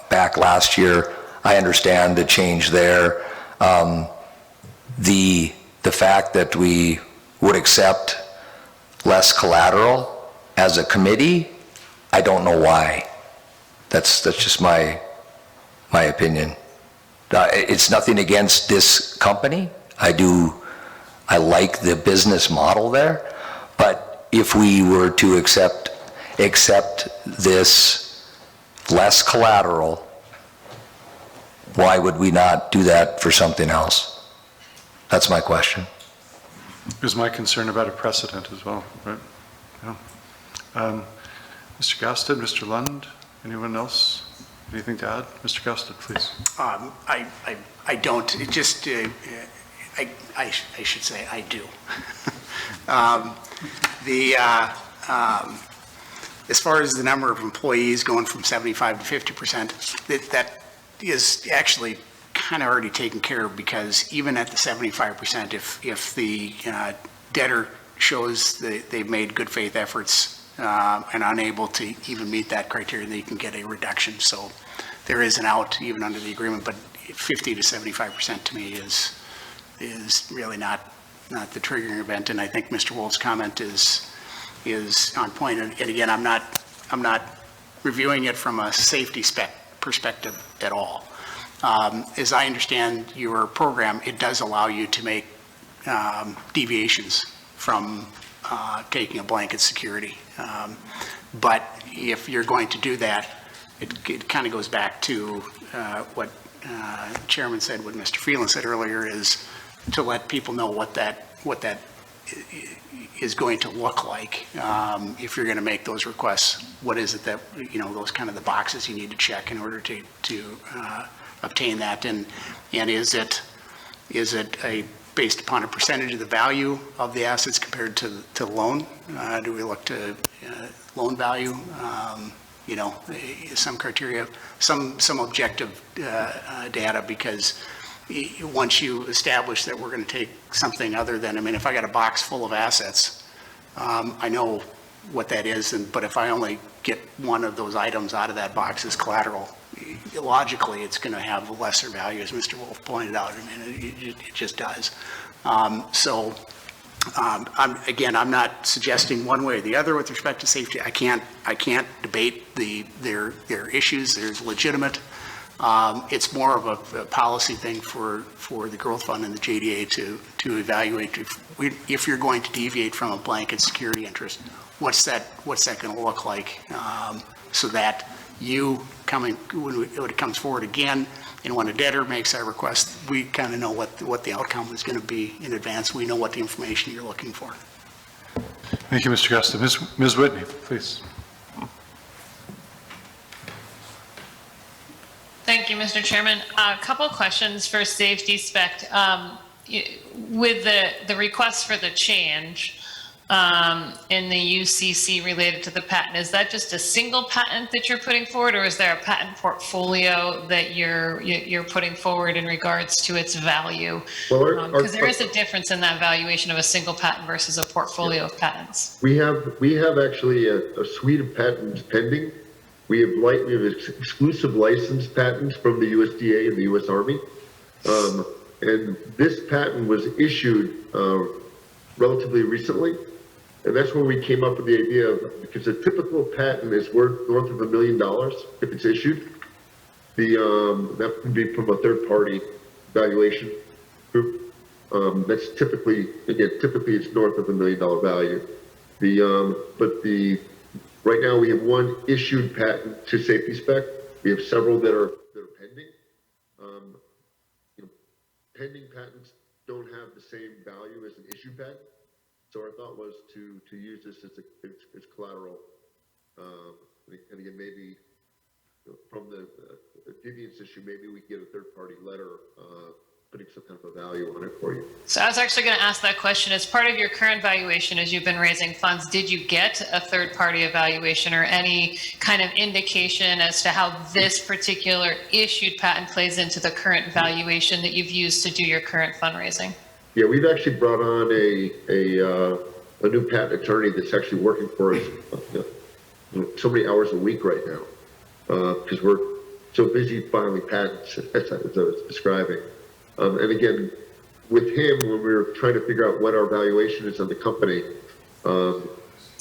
back last year, I understand the change there. The fact that we would accept less collateral as a committee, I don't know why. That's just my opinion. It's nothing against this company. I like the business model there, but if we were to accept this less collateral why would we not do that for something else? That's my question. Is my concern about a precedent as well, right? Yeah. Mr. Gaustad, Mr. Lund, anyone else? Anything to add? Mr. Gaustad, please. I don't, it just, I should say, I do. As far as the number of employees going from 75 to 50%, that is actually kind of already taken care of, because even at the 75%, if the debtor shows that they've made good faith efforts and unable to even meet that criteria, they can get a reduction. So there is an out even under the agreement, but 50 to 75% to me is really not the triggering event. And I think Mr. Wolf's comment is on point. And again, I'm not reviewing it from a safety perspective at all. As I understand your program, it does allow you to make deviations from taking a blanket security. But if you're going to do that, it kind of goes back to what the chairman said, what Mr. Phelan said earlier, is to let people know what that is going to look like. If you're going to make those requests, what is it that, those kind of the boxes you need to check in order to obtain that, and is it based upon a percentage of the value of the assets compared to the loan? Do we look to loan value? Some criteria, some objective data, because once you establish that we're going to take something other than, if I got a box full of assets, I know what that is, but if I only get one of those items out of that box as collateral, logically, it's going to have a lesser value, as Mr. Wolf pointed out. It just does. I'm not suggesting one way or the other with respect to safety. I can't debate their issues. There's legitimate. It's more of a policy thing for the Growth Fund and the JDA to evaluate if you're going to deviate from a blanket security interest. What's that going to look like, so that when it comes forward again, and when a debtor makes that request, we kind of know what the outcome is going to be in advance. We know what the information you're looking for. Thank you, Mr. Gusta. Ms. Whitney, please. Thank you, Mr. Chairman. A couple questions for safety spec. With the request for the change in the UCC related to the patent, is that just a single patent that you're putting forward, or is there a patent portfolio that you're putting forward in regards to its value? Because there is a difference in that valuation of a single patent versus a portfolio of patents. We have actually a suite of patents pending. We have exclusive license patents from the USDA and the U.S. Army. And this patent was issued relatively recently. And that's when we came up with the idea of, because a typical patent is worth north of $1 million if it's issued. That would be from a third-party valuation group. That's typically it's north of $1 million value. Right now we have one issued patent to safety spec. We have several that are pending. Pending patents don't have the same value as an issued patent. So our thought was to use this as collateral. And again, maybe from the deviance issue, maybe we get a third-party letter putting some kind of a value on it for you. So I was actually going to ask that question. As part of your current valuation, as you've been raising funds, did you get a third-party evaluation or any kind of indication as to how this particular issued patent plays into the current valuation that you've used to do your current fundraising? Yeah, we've actually brought on a new patent attorney that's actually working for us so many hours a week right now because we're so busy filing patents, as I was describing. And again, with him, when we were trying to figure out what our valuation is on the company,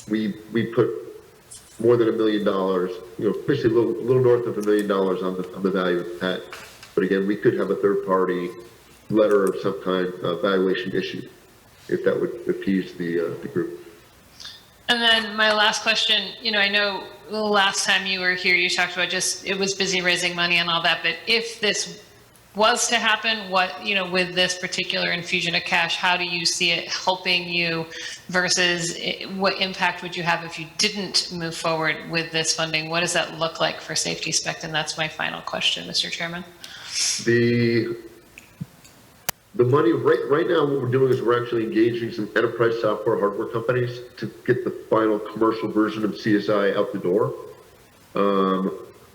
we put more than $1 million, especially a little north of $1 million on the value of the patent. But again, we could have a third-party letter of some kind of valuation issued, if that would appease the group. And then my last question, I know the last time you were here, you talked about it was busy raising money and all that, but if this was to happen, what, you know, with this particular infusion of cash, how do you see it helping you versus what impact would you have if you didn't move forward with this funding? What does that look like for Safety Spec? And that's my final question, Mr. Chairman. The money, right now, what we're doing is we're actually engaging some enterprise software hardware companies to get the final commercial version of CSI out the door,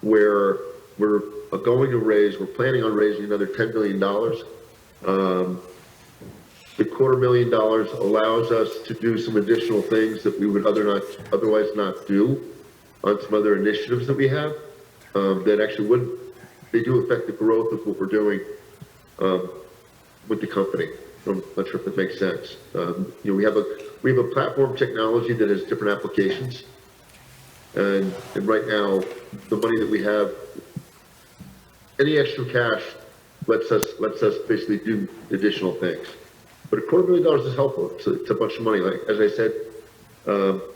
where we're we're planning on raising another $10 million. The $250,000 allows us to do some additional things that we would otherwise not do on some other initiatives that we have, that actually they do affect the growth of what we're doing with the company. I'm not sure if that makes sense. You know, we have a platform technology that has different applications, and right now the money that we have, any extra cash lets us basically do additional things. But $250,000 is helpful. It's a bunch of money. Like as I said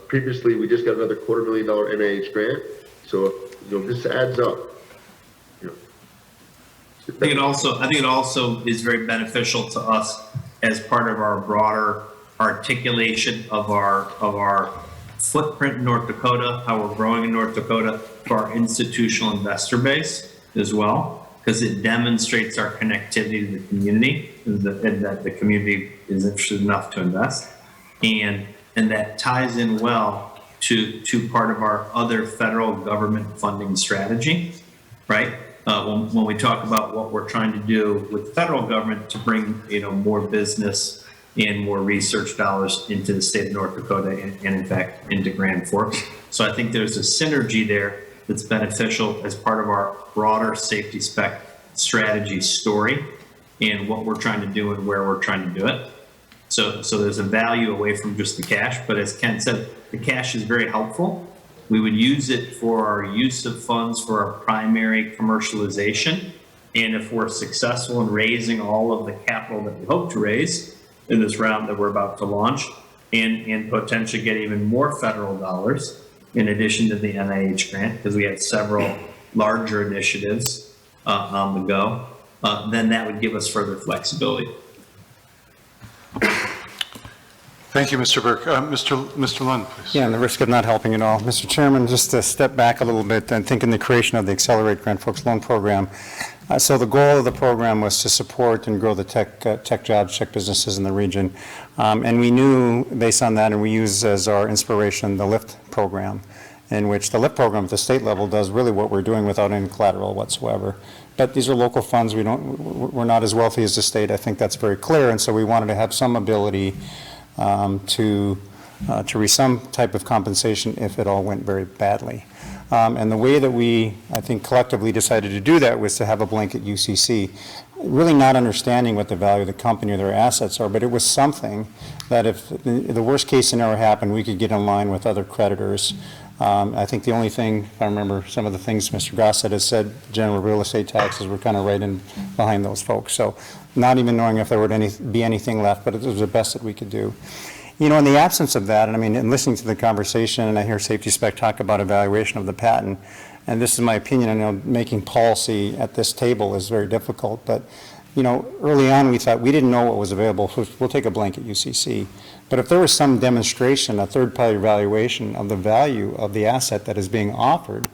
previously, we just got another $250,000 NIH grant. So you know, this adds up. I think it also is very beneficial to us as part of our broader articulation of our footprint in North Dakota, how we're growing in North Dakota, for our institutional investor base as well, because it demonstrates our connectivity to the community and that the community is interested enough to invest, and that ties in well to part of our other federal government funding strategy, right? When we talk about what we're trying to do with the federal government to bring, you know, more business and more research dollars into the state of North Dakota and in fact into Grand Forks. So I think there's a synergy there that's beneficial as part of our broader Safety Spec strategy story and what we're trying to do and where we're trying to do it. So there's a value away from just the cash, but as Ken said, the cash is very helpful. We would use it for our use of funds for our primary commercialization. And if we're successful in raising all of the capital that we hope to raise in this round that we're about to launch, and potentially get even more federal dollars in addition to the NIH grant, because we have several larger initiatives on the go, then that would give us further flexibility. Thank you, Mr. Burke. Mr. Lund, please. Yeah, and the risk of not helping at all. Mr. Chairman, just to step back a little bit and think in the creation of the Accelerate Grand Forks Loan Program. So the goal of the program was to support and grow the tech jobs, tech businesses in the region. And we knew based on that, and we use as our inspiration the LIFT program, in which the LIFT program at the state level does really what we're doing without any collateral whatsoever. But these are local funds. We're not as wealthy as the state. I think that's very clear. And so we wanted to have some ability to reach some type of compensation if it all went very badly. And the way that we, I think, collectively decided to do that was to have a blanket UCC, really not understanding what the value of the company or their assets are, but it was something that if the worst case scenario happened, we could get in line with other creditors. I think the only thing, if I remember some of the things Mr. Gossett has said, general real estate taxes were kind of right in behind those folks. So not even knowing if there would be anything left, but it was the best that we could do. You know, in the absence of that, and I mean, in listening to the conversation, and I hear Safety Spec talk about evaluation of the patent, and this is my opinion, I know making policy at this table is very difficult, but, you know, early on we thought we didn't know what was available, so we'll take a blanket UCC. But if there was some demonstration, a third-party evaluation of the value of the asset that is being offered,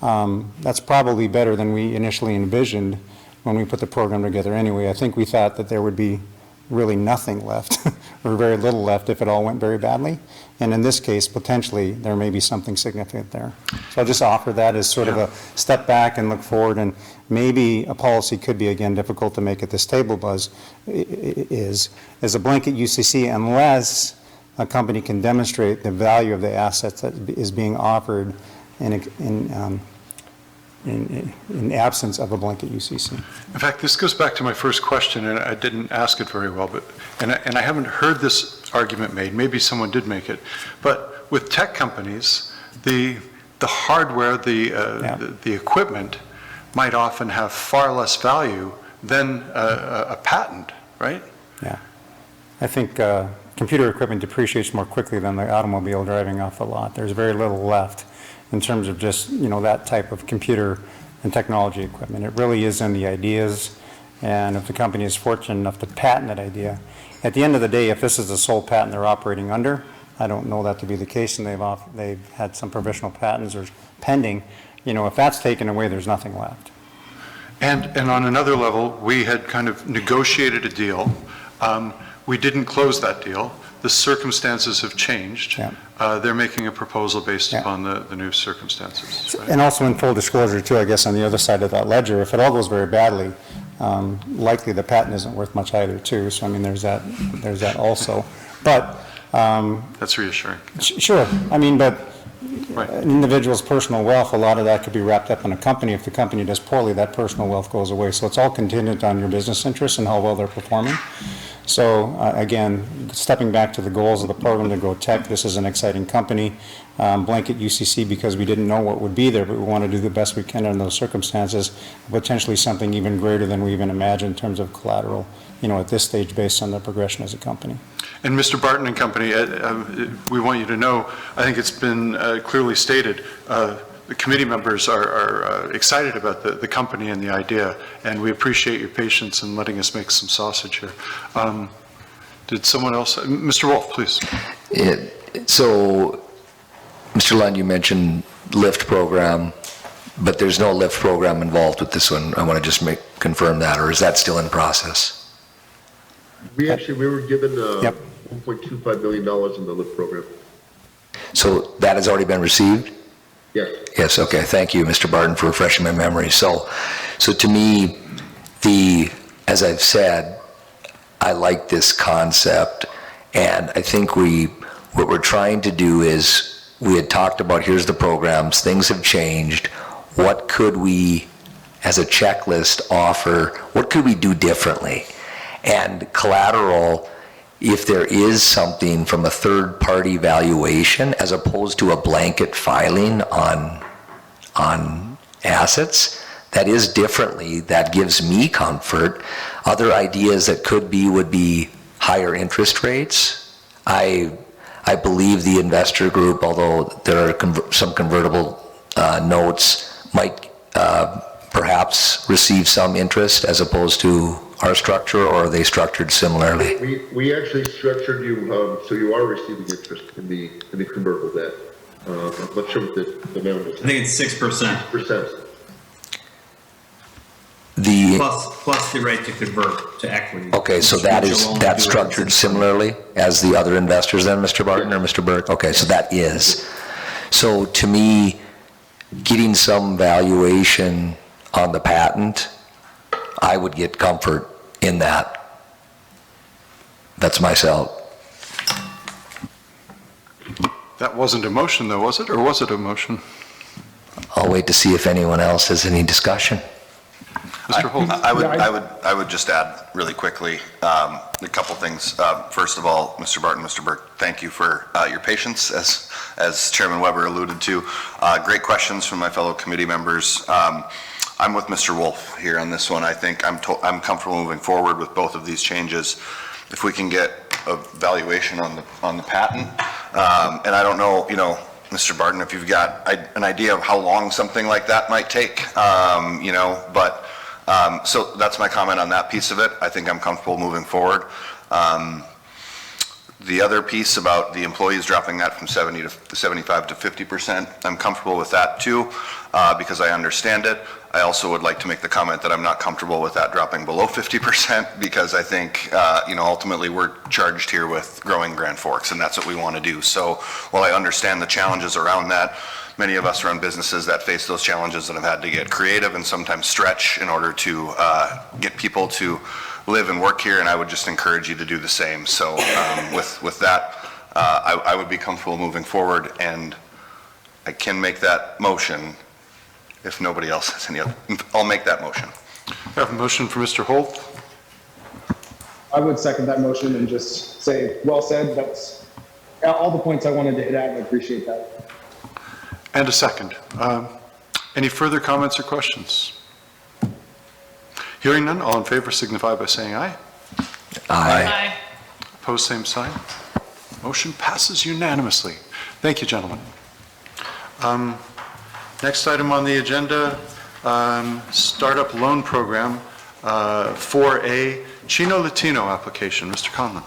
that's probably better than we initially envisioned when we put the program together anyway. I think we thought that there would be really nothing left or very little left if it all went very badly. And in this case, potentially, there may be something significant there. So I'll just offer that as sort of a step back and look forward, and maybe a policy could be, again, difficult to make at this table, Buzz, is a blanket UCC unless a company can demonstrate the value of the assets that is being offered in absence of a blanket UCC. In fact, this goes back to my first question, and I didn't ask it very well, but and I haven't heard this argument made. Maybe someone did make it, but with tech companies, the hardware, the equipment might often have far less value than a patent, right? Yeah, I think computer equipment depreciates more quickly than the automobile driving off the lot. There's very little left in terms of just, you know, that type of computer and technology equipment. It really is in the ideas and if the company is fortunate enough to patent that idea. At the end of the day, if this is the sole patent they're operating under, I don't know that to be the case, and they've had some provisional patents or pending. If that's taken away, there's nothing left. And on another level, we had kind of negotiated a deal. We didn't close that deal. The circumstances have changed. Yeah. They're making a proposal based upon the new circumstances, right? And also in full disclosure too, I guess on the other side of that ledger, if it all goes very badly, likely the patent isn't worth much either too. So I mean, there's that also. But that's reassuring. Sure. I mean, but Right. an individual's personal wealth, a lot of that could be wrapped up in a company. If the company does poorly, that personal wealth goes away. So it's all contingent on your business interests and how well they're performing. So again, stepping back to the goals of the program to grow tech, this is an exciting company. Blanket UCC because we didn't know what would be there, but we want to do the best we can under those circumstances, potentially something even greater than we even imagined in terms of collateral, at this stage based on the progression as a company. And Mr. Barton and company, we want you to know, I think it's been clearly stated, the committee members are excited about the company and the idea, and we appreciate your patience in letting us make some sausage here. Did someone else? Mr. Wolf, please. So, Mr. Lund, you mentioned LIFT program, but there's no LIFT program involved with this one. I want to just confirm that, or is that still in process? We were given $1.25 million in the LIFT program. So that has already been received? Yes. Yes, okay. Thank you, Mr. Barton, for refreshing my memory. So to me, as I've said, I like this concept, and I think what we're trying to do is, we had talked about, here's the programs, things have changed. What could we, as a checklist, offer? What could we do differently? And collateral, if there is something from a third-party valuation, as opposed to a blanket filing on assets, that is differently, that gives me comfort. Other ideas that would be higher interest rates. I believe the investor group, although there are some convertible notes, might perhaps receive some interest as opposed to our structure, or are they structured similarly? We actually structured you so you are receiving interest in the convertible debt. I'm not sure what the amount is. I think it's 6%. 6%. Plus the right to convert to equity. Okay, so that's structured similarly as the other investors then, Mr. Barton or Mr. Burke? Okay, so that is. So to me, getting some valuation on the patent, I would get comfort in that. That's myself. That wasn't a motion though, was it? Or was it a motion? I'll wait to see if anyone else has any discussion. Mr. Holt? I would just add really quickly a couple things. First of all, Mr. Barton, Mr. Burke, thank you for your patience, as Chairman Weber alluded to. Great questions from my fellow committee members. I'm with Mr. Wolf here on this one. I think I'm comfortable moving forward with both of these changes. If we can get a valuation on the patent, and I don't know, Mr. Barton, if you've got an idea of how long something like that might take, but so that's my comment on that piece of it. I think I'm comfortable moving forward. The other piece about the employees dropping that from 75 to 50%, I'm comfortable with that too, because I understand it. I also would like to make the comment that I'm not comfortable with that dropping below 50%, because I think, ultimately we're charged here with growing Grand Forks, and that's what we want to do. So while I understand the challenges around that, many of us run businesses that face those challenges and have had to get creative and sometimes stretch in order to get people to live and work here, and I would just encourage you to do the same. So with that, I would be comfortable moving forward, and I can make that motion if nobody else has any other. I'll make that motion. I have a motion for Mr. Holt. I would second that motion and just say, well said. That's all the points I wanted to hit at, and I appreciate that. And a second. Any further comments or questions? Hearing none, all in favor signify by saying aye. Aye. Opposed, same sign. Motion passes unanimously. Thank you, gentlemen. Next item on the agenda, Startup Loan Program. 4A Chino Latino application. Mr. Conlon.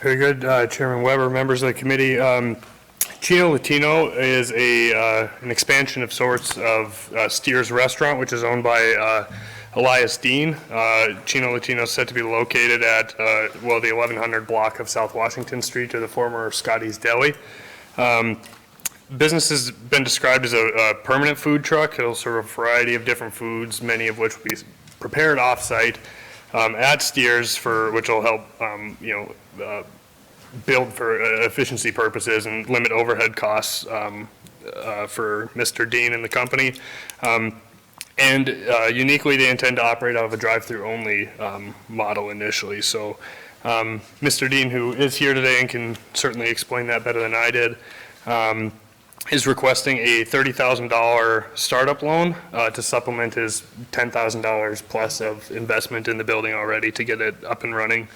Very good, Chairman Weber, members of the committee. Chino Latino is an expansion of sorts of Steers Restaurant, which is owned by Elias Dean. Chino Latino is said to be located at, the 1100 block of South Washington Street, or the former Scotty's Deli. Business has been described as a permanent food truck. It'll serve a variety of different foods, many of which will be prepared off-site at Steers, which will help, build for efficiency purposes and limit overhead costs for Mr. Dean and the company. And uniquely, they intend to operate out of a drive-through only model initially. So Mr. Dean, who is here today and can certainly explain that better than I did, is requesting a $30,000 startup loan to supplement his $10,000 plus of investment in the building already to get it up and running.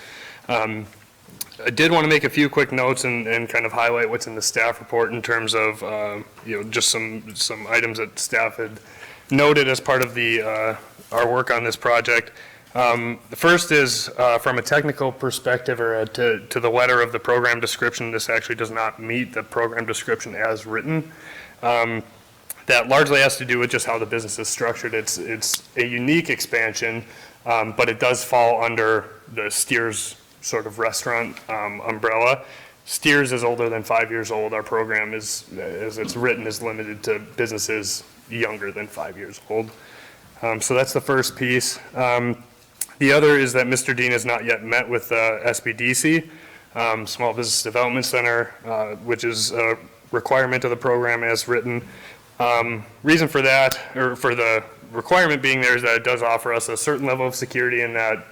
I did want to make a few quick notes and kind of highlight what's in the staff report in terms of, just some items that staff had noted as part of our work on this project. The first is from a technical perspective, or to the letter of the program description, this actually does not meet the program description as written. That largely has to do with just how the business is structured. It's a unique expansion, but it does fall under the Steers sort of restaurant umbrella. Steers is older than 5 years old. Our program is, as it's written, is limited to businesses younger than 5 years old. So that's the first piece. The other is that Mr. Dean has not yet met with SBDC, Small Business Development Center, which is a requirement of the program as written. Reason for that, or for the requirement being there, is that it does offer us a certain level of security in that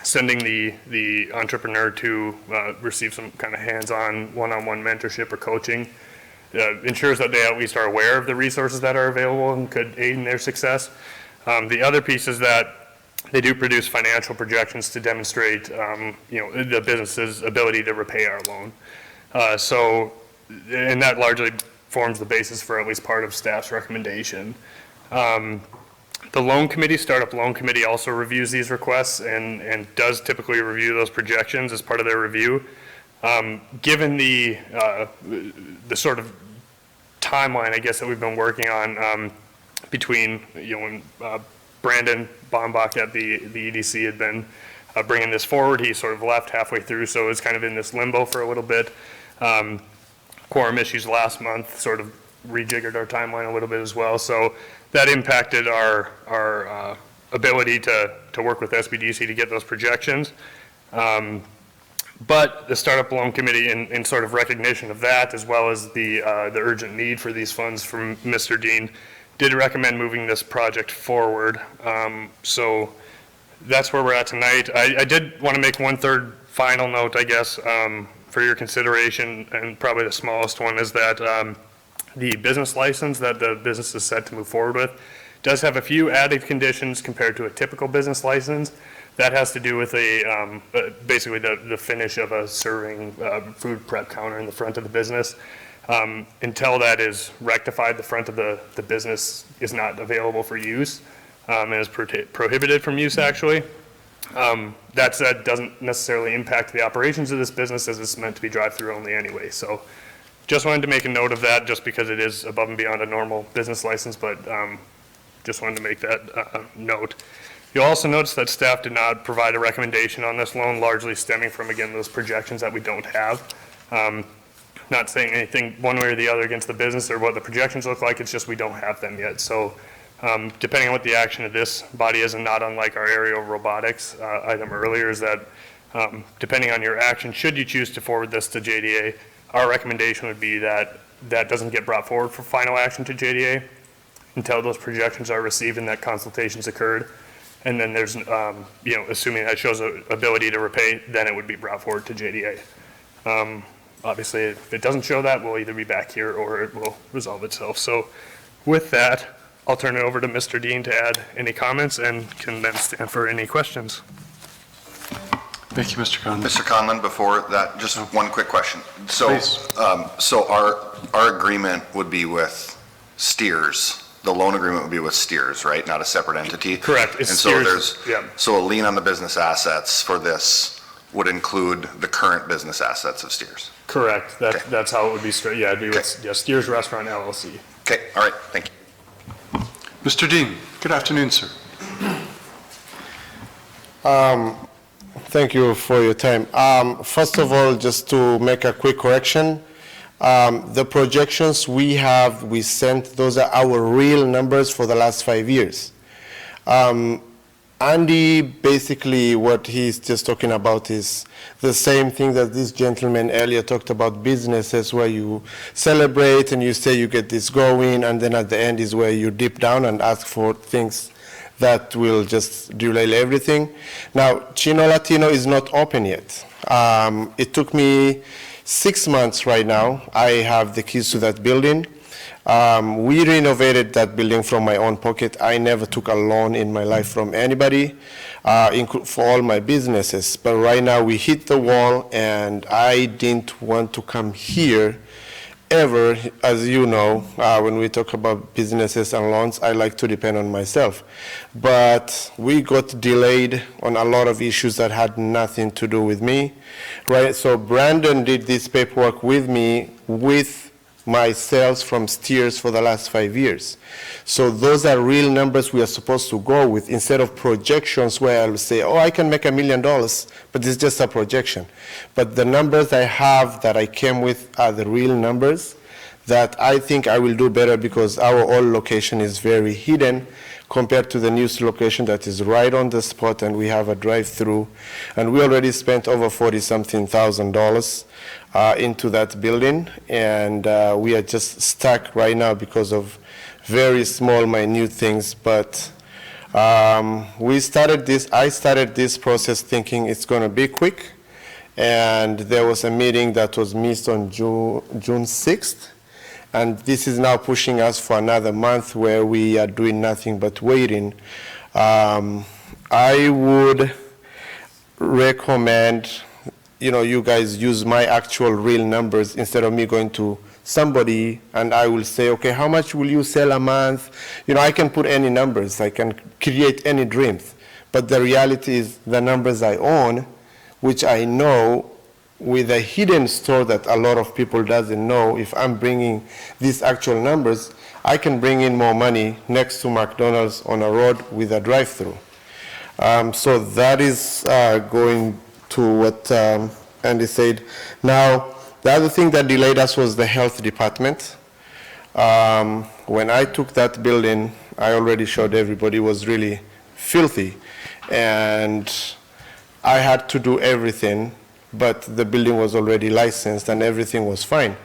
sending the entrepreneur to receive some kind of hands-on one-on-one mentorship or coaching ensures that they at least are aware of the resources that are available and could aid in their success. The other piece is that they do produce financial projections to demonstrate the business's ability to repay our loan. And that largely forms the basis for at least part of staff's recommendation. The loan committee, startup loan committee, also reviews these requests and does typically review those projections as part of their review. Given the sort of timeline, I guess, that we've been working on between when Brandon Bombach at the EDC had been bringing this forward, he sort of left halfway through, so it's kind of in this limbo for a little bit. Quorum issues last month sort of rejiggered our timeline a little bit as well, so that impacted our ability to work with SBDC to get those projections. But the Startup Loan Committee, in sort of recognition of that, as well as the urgent need for these funds from Mr. Dean, did recommend moving this project forward. So that's where we're at tonight. I did want to make one third final note, I guess, for your consideration, and probably the smallest one, is that the business license that the business is set to move forward with does have a few added conditions compared to a typical business license. That has to do with basically the finish of a serving food prep counter in the front of the business. Until that is rectified, the front of the business is not available for use and is prohibited from use, actually. That said, doesn't necessarily impact the operations of this business, as it's meant to be drive-through only anyway. So just wanted to make a note of that, just because it is above and beyond a normal business license, but just wanted to make that note. You'll also notice that staff did not provide a recommendation on this loan, largely stemming from, again, those projections that we don't have. Not saying anything one way or the other against the business or what the projections look like, it's just we don't have them yet. So depending on what the action of this body is, and not unlike our aerial robotics item earlier, is that depending on your action, should you choose to forward this to JDA, our recommendation would be that that doesn't get brought forward for final action to JDA until those projections are received and that consultation's occurred. And then there's, assuming that shows an ability to repay, then it would be brought forward to JDA. Obviously, if it doesn't show that, we'll either be back here or it will resolve itself. So with that, I'll turn it over to Mr. Dean to add any comments and can then stand for any questions. Thank you, Mr. Conlon. Mr. Conlon, before that, just one quick question. So, Please. so our agreement would be with Steers the loan agreement would be with Steers, right? Not a separate entity? Correct. It's And so Steers, yeah. so a lien on the business assets for this would include the current business assets of Steers? Correct. That's how it would be straight. Yeah, it'd be with Steers Restaurant LLC. Okay, all right, thank you. Mr. Dean, good afternoon, sir. Thank you for your time. First of all, just to make a quick correction, the projections we sent, those are our real numbers for the last 5 years. Andy, basically what he's just talking about is the same thing that this gentleman earlier talked about, businesses where you celebrate and you say you get this going, and then at the end is where you dip down and ask for things that will just derail everything. Now, Chino Latino is not open yet. It took me 6 months right now. I have the keys to that building. We renovated that building from my own pocket. I never took a loan in my life from anybody for all my businesses. But right now we hit the wall, and I didn't want to come here ever. As you know, when we talk about businesses and loans, I like to depend on myself. But we got delayed on a lot of issues that had nothing to do with me, right? So Brandon did this paperwork with me with my sales from Steers for the last 5 years. So those are real numbers we are supposed to go with, instead of projections where I'll say, oh, I can make $1 million, but it's just a projection. But the numbers I have that I came with are the real numbers that I think I will do better, because our old location is very hidden compared to the new location that is right on the spot, and we have a drive-through. And we already spent over $40-something thousand into that building, and we are just stuck right now because of very small, minute things. But I started this process thinking it's going to be quick, and there was a meeting that was missed on June 6th. And this is now pushing us for another month where we are doing nothing but waiting. I would recommend, you guys use my actual real numbers instead of me going to somebody and I will say, okay, how much will you sell a month? I can put any numbers. I can create any dreams. But the reality is the numbers I own, which I know with a hidden store that a lot of people doesn't know, if I'm bringing these actual numbers, I can bring in more money next to McDonald's on a road with a drive-through. So that is going to what Andy said. Now, the other thing that delayed us was the health department. When I took that building, I already showed everybody, it was really filthy. And I had to do everything, but the building was already licensed and everything was fine.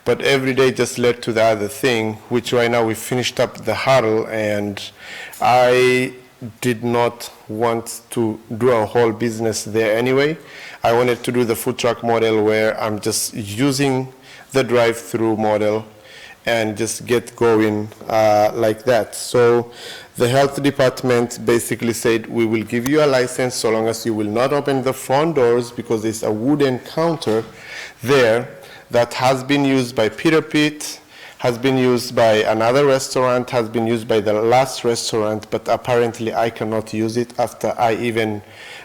But every day just led to the other thing, which right now we finished up the huddle, and I did not want to do a whole business there anyway. I wanted to do the food truck model where I'm just using the drive-through model and just get going like that. So the health department basically said, we will give you a license so long as you will not open the front doors, because there's a wooden counter there that has been used by Peter Pitt, has been used by another restaurant, has been used by the last restaurant, but apparently I cannot use it after I even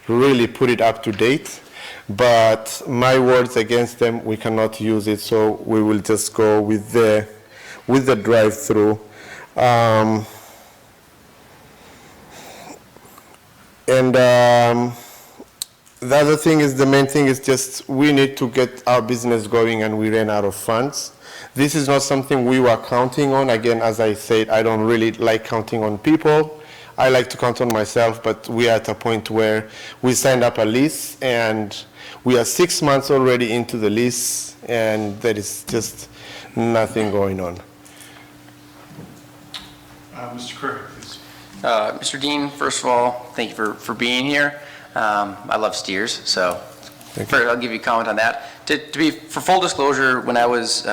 really put it up to date. But my words against them, we cannot use it, so we will just go with the drive-through. The other thing is, the main thing is just we need to get our business going, and we ran out of funds. This is not something we were counting on. Again, as I said, I don't really like counting on people. I like to count on myself, but we are at a point where we signed up a lease, and we are 6 months already into the lease, and there is just nothing going on. Mr. Curry, please. Mr. Dean, first of all, thank you for being here. I love Steers, so I'll give you a comment on that. For full disclosure, when I was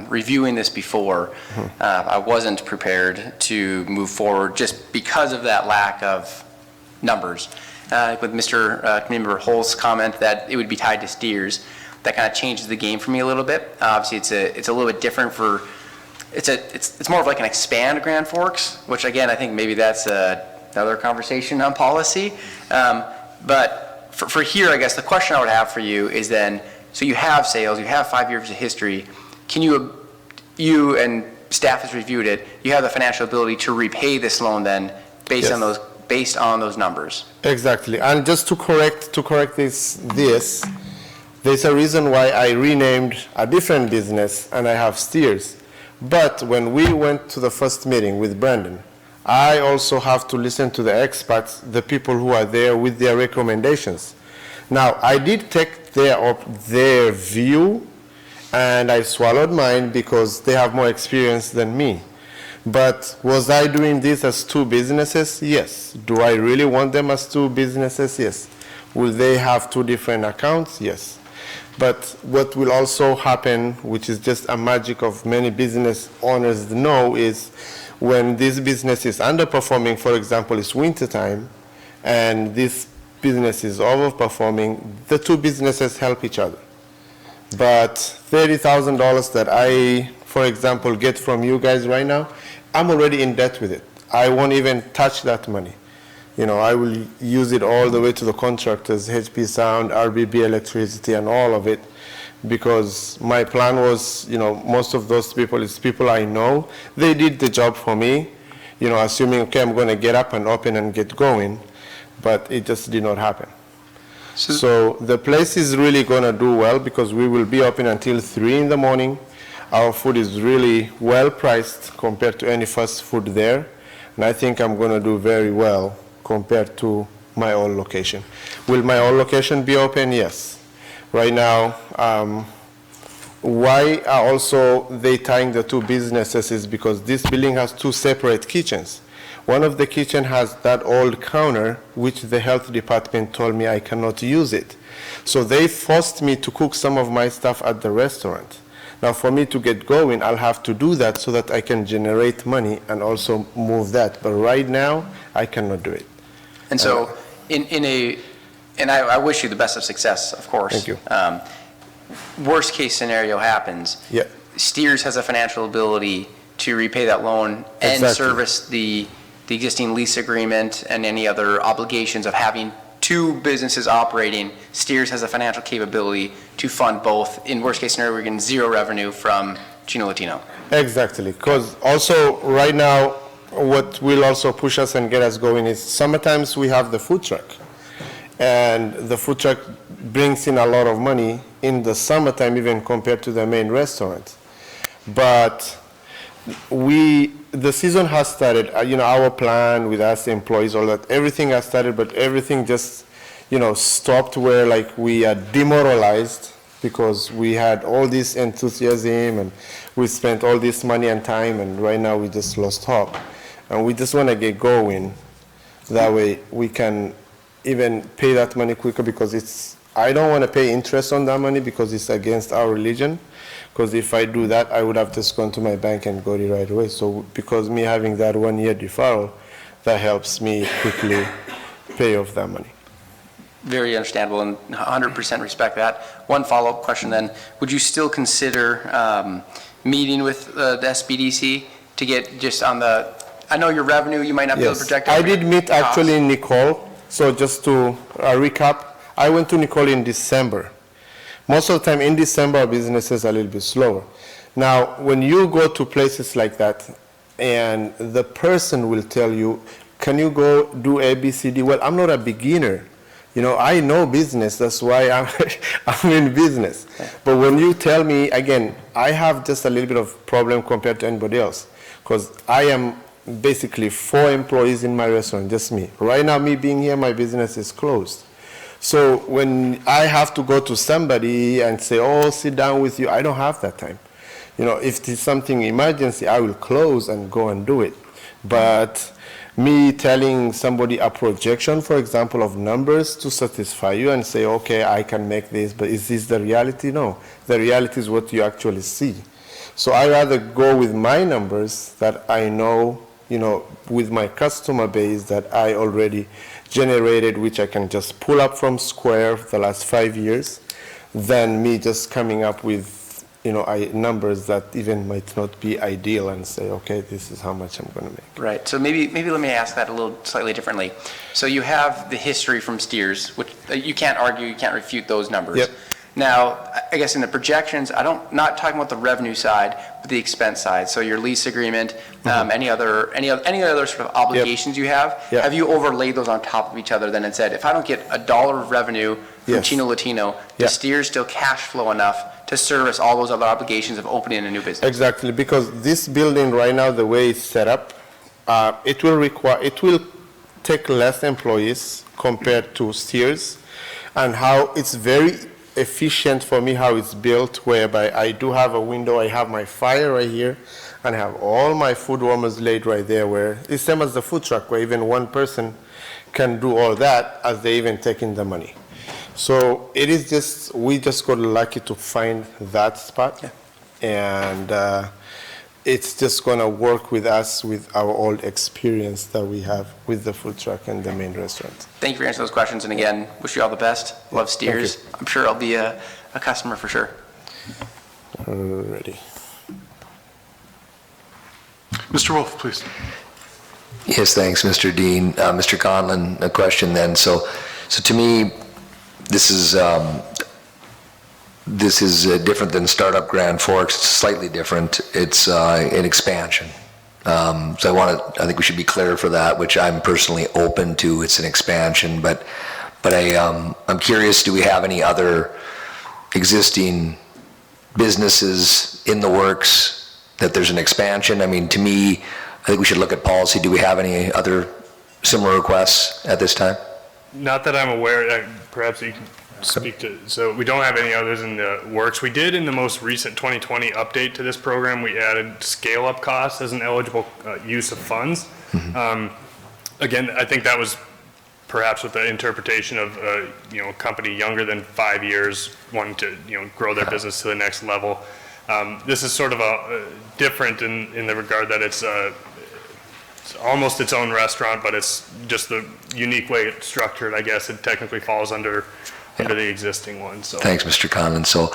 reviewing this before, I wasn't prepared to move forward just because of that lack of numbers. With Mr. Committee Member Holt's comment that it would be tied to Steers, that kind of changes the game for me a little bit. Obviously, it's a little bit different for it's more of like an expand Grand Forks, which again, I think maybe that's another conversation on policy. But for here, I guess the question I would have for you is then, so you have sales, you have 5 years of history. Can you and staff has reviewed it, you have the financial ability to repay this loan then based on those numbers? Exactly. And just to correct this, there's a reason why I renamed a different business and I have Steers. But when we went to the first meeting with Brandon, I also have to listen to the experts, the people who are there with their recommendations. Now, I did take their view and I swallowed mine because they have more experience than me. But was I doing this as two businesses? Yes. Do I really want them as two businesses? Yes. Will they have two different accounts? Yes. But what will also happen, which is just a magic of many business owners know, is when this business is underperforming, for example, it's wintertime, and this business is overperforming, the two businesses help each other. But $30,000 that I, for example, get from you guys right now, I'm already in debt with it. I won't even touch that money. You know, I will use it all the way to the contractors, HP Sound, RBB Electricity, and all of it, because my plan was, you know, most of those people is people I know. They did the job for me, you know, assuming, okay, I'm going to get up and open and get going, but it just did not happen. So the place is really going to do well because we will be open until 3 in the morning. Our food is really well priced compared to any fast food there, and I think I'm going to do very well compared to my old location. Will my old location be open? Yes. Right now, why are also they tying the two businesses is because this building has two separate kitchens. One of the kitchen has that old counter, which the health department told me I cannot use it. So they forced me to cook some of my stuff at the restaurant. Now for me to get going, I'll have to do that so that I can generate money and also move that. But right now, I cannot do it. And so, and I wish you the best of success, of course. Thank you. Worst case scenario happens. Yeah. Steers has a financial ability to repay that loan and service the existing lease agreement and any other obligations of having two businesses operating. Steers has a financial capability to fund both. In worst case scenario, we're getting zero revenue from Chino Latino. Exactly, because also right now, what will also push us and get us going is sometimes we have the food truck. And the food truck brings in a lot of money in the summertime, even compared to the main restaurant. But the season has started, you know, our plan with us, the employees, all that, everything has started, but everything just, you know, stopped where like we are demoralized because we had all this enthusiasm and we spent all this money and time, and right now we just lost hope. And we just want to get going. That way we can even pay that money quicker, because I don't want to pay interest on that money because it's against our religion. Because if I do that, I would have just gone to my bank and got it right away. So because me having that 1 year deferral, that helps me quickly pay off that money. Very understandable and 100% respect that. One follow-up question then, would you still consider meeting with the SBDC to get just on the, I know your revenue, you might not be able to project. I did meet actually Nicole. So just to recap, I went to Nicole in December. Most of the time in December, our business is a little bit slower. Now, when you go to places like that, and the person will tell you, can you go do A, B, C, D? Well, I'm not a beginner. You know, I know business. That's why I'm in business. But when you tell me, again, I have just a little bit of problem compared to anybody else, because I am basically 4 employees in my restaurant, just me. Right now, me being here, my business is closed. So when I have to go to somebody and say, oh, sit down with you, I don't have that time. You know, if it's something emergency, I will close and go and do it. But me telling somebody a projection, for example, of numbers to satisfy you and say, okay, I can make this, but is this the reality? No. The reality is what you actually see. So I rather go with my numbers that I know, you know, with my customer base that I already generated, which I can just pull up from Square for the last 5 years, than me just coming up with numbers that even might not be ideal and say, okay, this is how much I'm going to make. Right, so maybe let me ask that a little slightly differently. So you have the history from Steers, which you can't argue, you can't refute those numbers. Yep. Now, I guess in the projections, not talking about the revenue side, but the expense side. So your lease agreement, any other sort of obligations you have, Yep. have you overlaid those on top of each other then and said, if I don't get $1 of revenue from Yes. Chino Latino, does Steers still cash flow enough to service all those other obligations of opening a new business? Exactly, because this building right now, the way it's set up, it will take less employees compared to Steers, and how it's very efficient for me how it's built, whereby I do have a window, I have my fire right here, and I have all my food warmers laid right there, where it's same as the food truck, where even one person can do all that as they even taking the money. So it is just, we just got lucky to find that spot. And it's just going to work with us with our old experience that we have with the food truck and the main restaurant. Thank you for answering those questions, and again, wish you all the best. Love Steers. I'm sure I'll be a customer for sure. Ready. Mr. Wolf, please. Yes, thanks, Mr. Dean. Mr. Conlon, a question then. So to me, this is different than Startup Grand Forks. It's slightly different. It's an expansion. So I think we should be clear for that, which I'm personally open to. It's an expansion, but I'm curious, do we have any other existing businesses in the works that there's an expansion? I mean, to me, I think we should look at policy. Do we have any other similar requests at this time? Not that I'm aware, perhaps you can speak to, so we don't have any others in the works. We did in the most recent 2020 update to this program, we added scale-up costs as an eligible use of funds. Again, I think that was perhaps with the interpretation of a company younger than 5 years wanting to grow their business to the next level. This is sort of different in the regard that it's almost its own restaurant, but it's just the unique way it's structured. I guess it technically falls under the existing one. So thanks, Mr. Conlon. So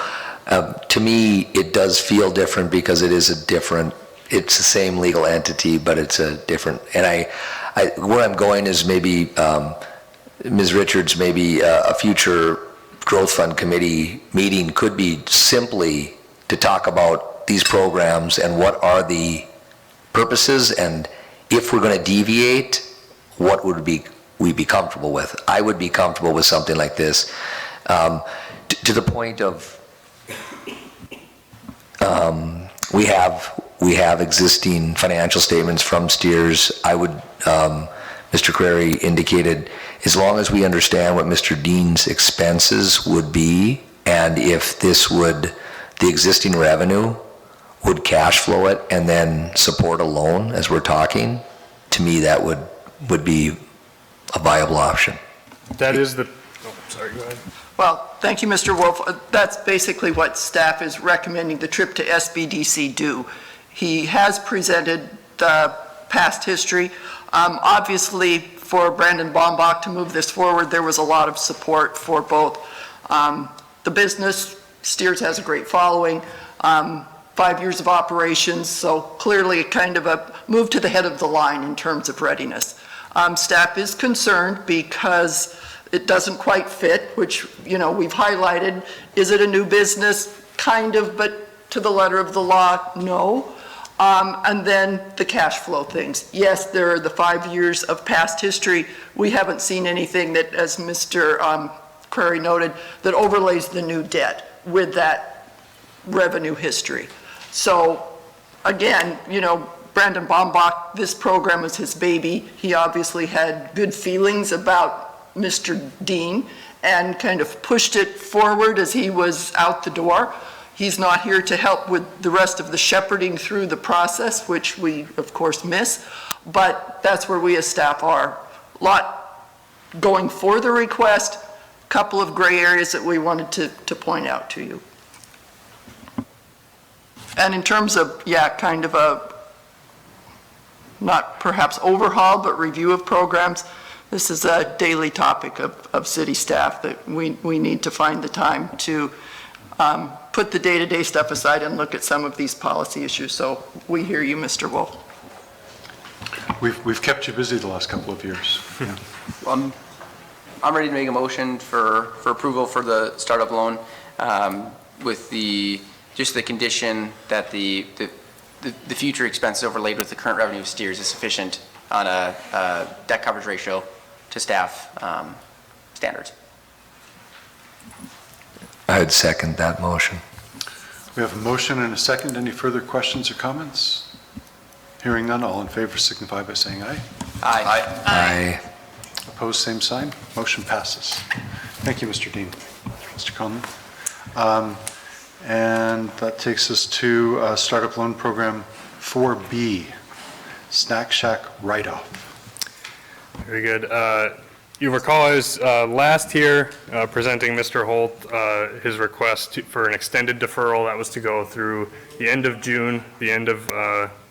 to me, it does feel different because it is it's the same legal entity, but it's a different. And where I'm going is maybe Ms. Richards, maybe a future growth fund committee meeting could be simply to talk about these programs and what are the purposes, and if we're going to deviate, what would we be comfortable with? I would be comfortable with something like this. To the point of we have existing financial statements from Steers. I would, Mr. Crary indicated, as long as we understand what Mr. Dean's expenses would be, and if the existing revenue would cash flow it and then support a loan as we're talking, to me that would be a viable option. that is the, sorry, go ahead. Well, thank you, Mr. Wolf. That's basically what staff is recommending the trip to SBDC do. He has presented the past history. Obviously, for Brandon Baumbach to move this forward, there was a lot of support for both the business. Steers has a great following, 5 years of operations, so clearly kind of a move to the head of the line in terms of readiness. Staff is concerned because it doesn't quite fit, which, we've highlighted. Is it a new business? Kind of, but to the letter of the law, no. And then the cash flow things. Yes, there are the 5 years of past history. We haven't seen anything that, as Mr. Crary noted, that overlays the new debt with that revenue history. So again, Brandon Baumbach, this program was his baby. He obviously had good feelings about Mr. Dean and kind of pushed it forward as he was out the door. He's not here to help with the rest of the shepherding through the process, which we, of course, miss. But that's where we as staff are. A lot going for the request, a couple of gray areas that we wanted to point out to you. And in terms of, kind of a, not perhaps overhaul, but review of programs, this is a daily topic of city staff that we need to find the time to put the day-to-day stuff aside and look at some of these policy issues. So we hear you, Mr. Wolf. We've kept you busy the last couple of years. Yeah. I'm ready to make a motion for approval for the startup loan with just the condition that the future expenses overlaid with the current revenue of Steers is sufficient on a debt coverage ratio to staff standards. I would second that motion. We have a motion and a second. Any further questions or comments? Hearing none, all in favor signify by saying aye. Aye. Aye. Opposed, same sign. Motion passes. Thank you, Mr. Dean. Mr. Conlon. And that takes us to Startup Loan Program 4B, Snack Shack Write-Off. Very good. You recall I was last here presenting Mr. Holt his request for an extended deferral that was to go through the end of June, the end of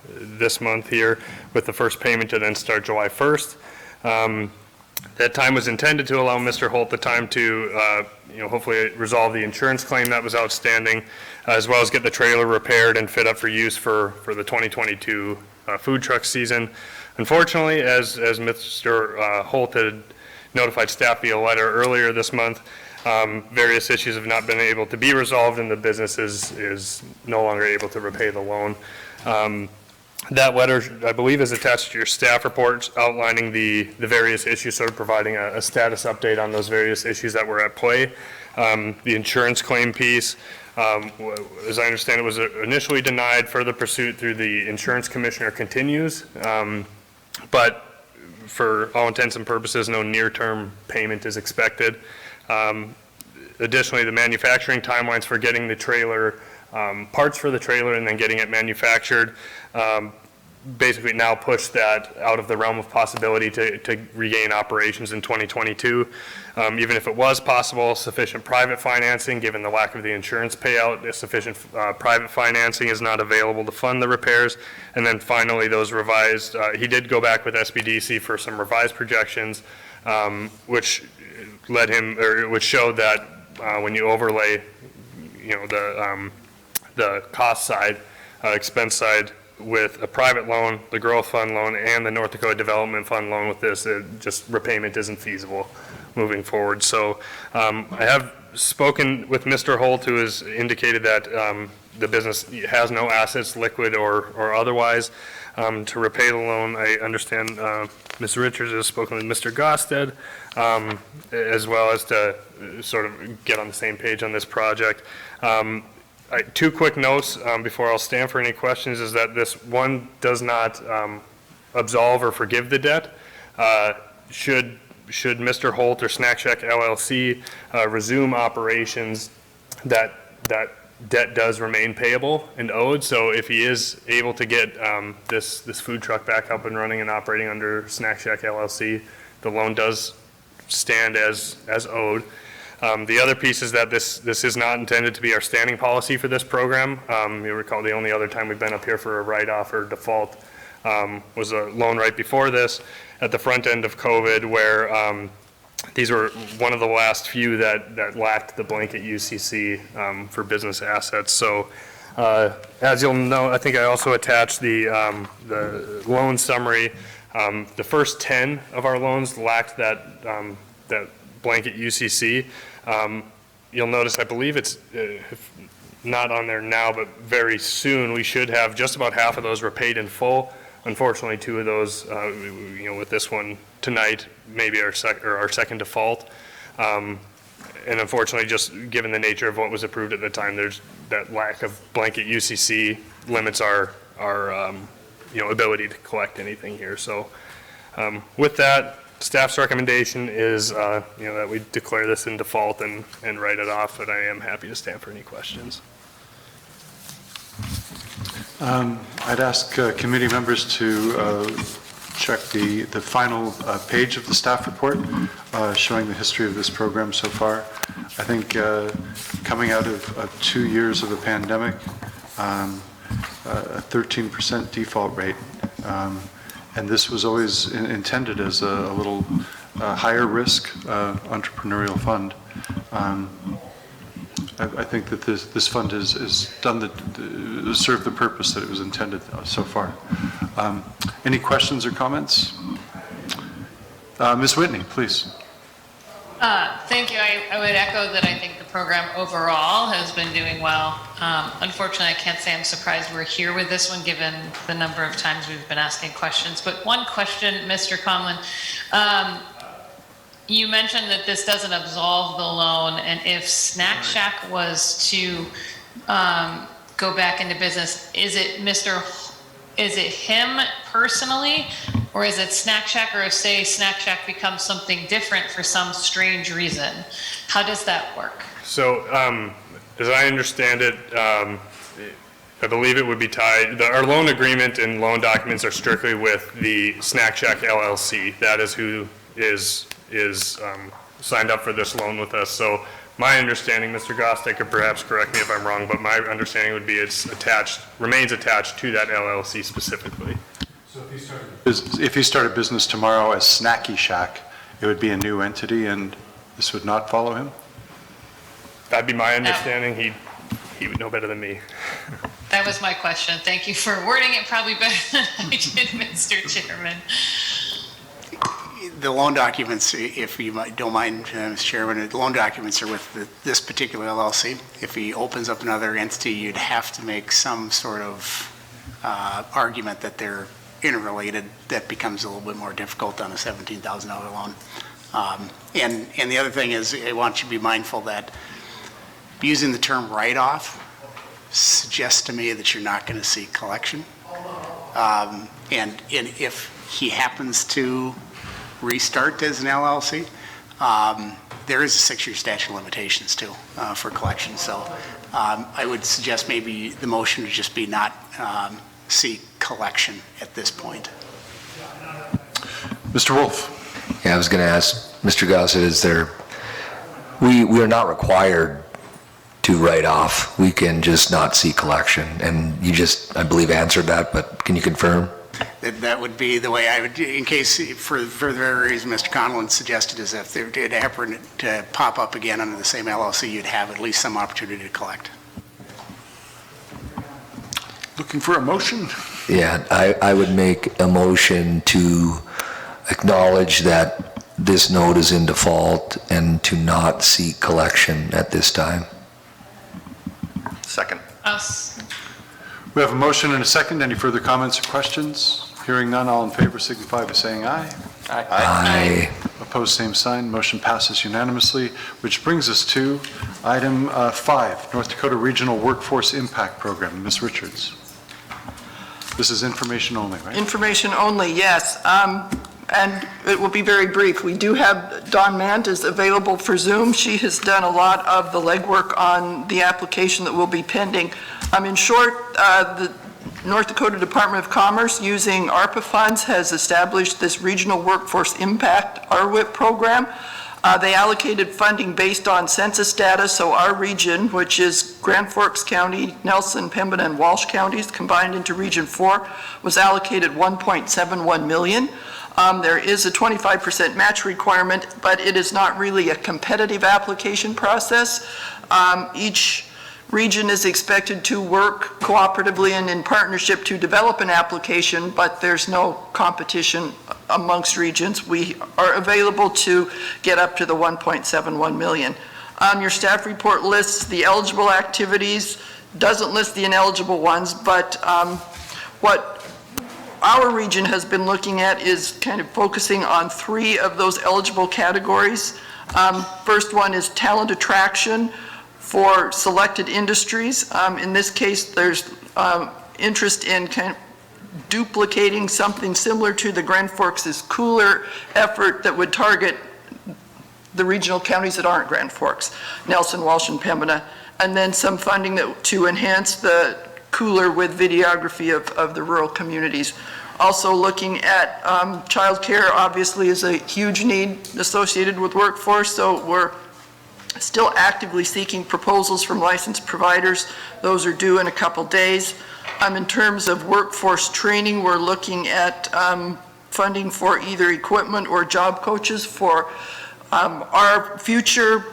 this month here, with the first payment to then start July 1st. That time was intended to allow Mr. Holt the time to, hopefully resolve the insurance claim that was outstanding, as well as get the trailer repaired and fit up for use for the 2022 food truck season. Unfortunately, as Mr. Holt had notified staff via letter earlier this month, various issues have not been able to be resolved, and the business is no longer able to repay the loan. That letter, I believe, is attached to your staff reports outlining the various issues, sort of providing a status update on those various issues that were at play. The insurance claim piece, as I understand it, was initially denied. Further pursuit through the insurance commissioner continues, but for all intents and purposes, no near-term payment is expected. Additionally, the manufacturing timelines for getting the trailer, parts for the trailer and then getting it manufactured, basically now push that out of the realm of possibility to regain operations in 2022. Even if it was possible, sufficient private financing, given the lack of the insurance payout, sufficient private financing is not available to fund the repairs. And then finally, those revised, he did go back with SBDC for some revised projections, which led him, or which showed that when you overlay, the cost side, expense side, with a private loan, the Growth Fund loan, and the North Dakota Development Fund loan with this, just repayment isn't feasible moving forward. So I have spoken with Mr. Holt, who has indicated that the business has no assets, liquid or otherwise, to repay the loan. I understand Ms. Richards has spoken with Mr. Gosted, as well as to sort of get on the same page on this project. Two quick notes before I'll stand for any questions is that this one does not absolve or forgive the debt. Should Mr. Holt or Snack Shack LLC resume operations, that debt does remain payable and owed. So if he is able to get this food truck back up and running and operating under Snack Shack LLC, the loan does stand as owed. The other piece is that this is not intended to be our standing policy for this program. You recall the only other time we've been up here for a write-off or default was a loan right before this at the front end of COVID, where these were one of the last few that lacked the blanket UCC for business assets. So as you'll know, I think I also attached the loan summary. The first 10 of our loans lacked that blanket UCC. You'll notice, I believe it's not on there now, but very soon we should have just about half of those repaid in full. Unfortunately, two of those, with this one tonight, maybe our second default. And unfortunately, just given the nature of what was approved at the time, there's that lack of blanket UCC limits our ability to collect anything here. So with that, staff's recommendation is, that we declare this in default and write it off, but I am happy to stand for any questions. I'd ask committee members to check the final page of the staff report showing the history of this program so far. I think coming out of 2 years of a pandemic, a 13% default rate, and this was always intended as a little higher risk entrepreneurial fund. I think that this fund has done served the purpose that it was intended so far. Any questions or comments? Ms. Whitney, please. Thank you. I would echo that I think the program overall has been doing well. Unfortunately, I can't say I'm surprised we're here with this one, given the number of times we've been asking questions. But one question, Mr. Conlon. You mentioned that this doesn't absolve the loan, and if Snack Shack was to go back into business, is it him personally, or is it Snack Shack, or if, say, Snack Shack becomes something different for some strange reason? How does that work? So, as I understand it, I believe it would be tied, our loan agreement and loan documents are strictly with the Snack Shack LLC. That is who is signed up for this loan with us. So my understanding, Mr. Gostick could perhaps correct me if I'm wrong, but my understanding would be remains attached to that LLC specifically. So if he started business tomorrow as Snacky Shack, it would be a new entity and this would not follow him? That'd be my understanding. He would know better than me. That was my question. Thank you for wording it probably better than I did, Mr. Chairman. The loan documents, if you don't mind, Mr. Chairman, the loan documents are with this particular LLC. If he opens up another entity, you'd have to make some sort of argument that they're interrelated. That becomes a little bit more difficult on a $17,000 loan. And the other thing is, I want you to be mindful that using the term write-off suggests to me that you're not going to see collection. And if he happens to restart as an LLC, there is a 6-year statute of limitations too for collection. So I would suggest maybe the motion would just be not seek collection at this point. Mr. Wolf. Yeah, I was going to ask Mr. Gossett, we are not required to write off. We can just not see collection. And you just, I believe, answered that, but can you confirm? That would be the way I would, in case, for the very reason Mr. Conlon suggested, is if they did happen to pop up again under the same LLC, you'd have at least some opportunity to collect. Looking for a motion? Yeah, I would make a motion to acknowledge that this note is in default and to not seek collection at this time. Second. We have a motion and a second. Any further comments or questions? Hearing none, all in favor signify by saying aye. Aye. Opposed, same sign. Motion passes unanimously, which brings us to item 5, North Dakota Regional Workforce Impact Program. Ms. Richards. This is information only, right? Information only, yes. And it will be very brief. We do have Dawn Mantis available for Zoom. She has done a lot of the legwork on the application that will be pending. In short, the North Dakota Department of Commerce, using ARPA funds, has established this Regional Workforce Impact, RWIP program. They allocated funding based on census data, so our region, which is Grand Forks County, Nelson, Pembina, and Walsh counties combined into Region 4, was allocated $1.71 million. There is a 25% match requirement, but it is not really a competitive application process. Each region is expected to work cooperatively and in partnership to develop an application, but there's no competition amongst regions. We are available to get up to the $1.71 million. Your staff report lists the eligible activities, doesn't list the ineligible ones, but what our region has been looking at is kind of focusing on 3 of those eligible categories. First one is talent attraction for selected industries. In this case, there's interest in kind of duplicating something similar to the Grand Forks' Cooler effort that would target the regional counties that aren't Grand Forks, Nelson, Walsh, and Pembina, and then some funding to enhance the Cooler with videography of the rural communities. Also looking at childcare, obviously, is a huge need associated with workforce, so we're still actively seeking proposals from licensed providers. Those are due in a couple days. In terms of workforce training, we're looking at funding for either equipment or job coaches for our future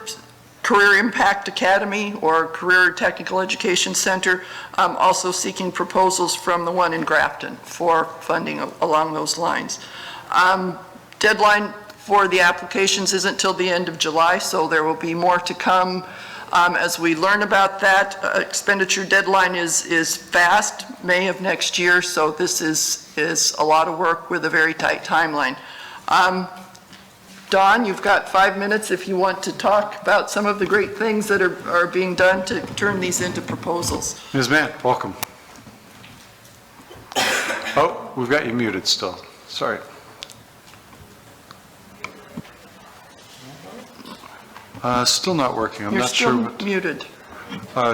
Career Impact Academy or Career Technical Education Center, also seeking proposals from the one in Grafton for funding along those lines. Deadline for the applications isn't till the end of July, so there will be more to come as we learn about that. Expenditure deadline is fast, May of next year, so this is a lot of work with a very tight timeline. Don, you've got 5 minutes if you want to talk about some of the great things that are being done to turn these into proposals. Ms. Mann, welcome. Oh, we've got you muted still. Sorry. Still not working. I'm You're not sure. still muted.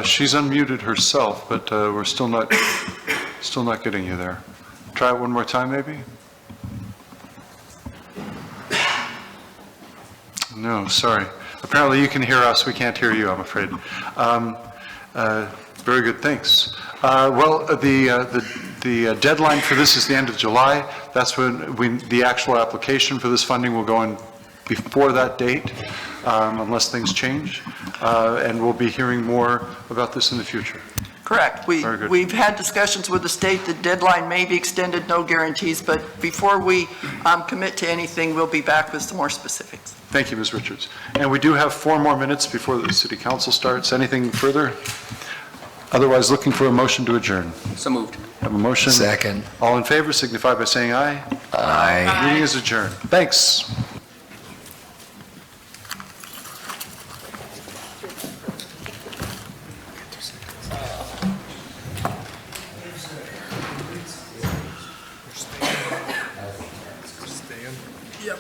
She's unmuted herself, but we're still not getting you there. Try it one more time, maybe? No, sorry. Apparently you can hear us, we can't hear you, I'm afraid. Very good, thanks. Well, the deadline for this is the end of July. That's when the actual application for this funding will go in before that date, unless things change. And we'll be hearing more about this in the future. Correct. We've had discussions with the state. The deadline may be extended, no guarantees, but before we commit to anything, we'll be back with some more specifics. Thank you, Ms. Richards. And we do have 4 more minutes before the city council starts. Anything further? Otherwise, looking for a motion to adjourn. So moved. Have a motion? Second. All in favor signify by saying aye. Aye. Meeting is adjourned. Thanks. Yep.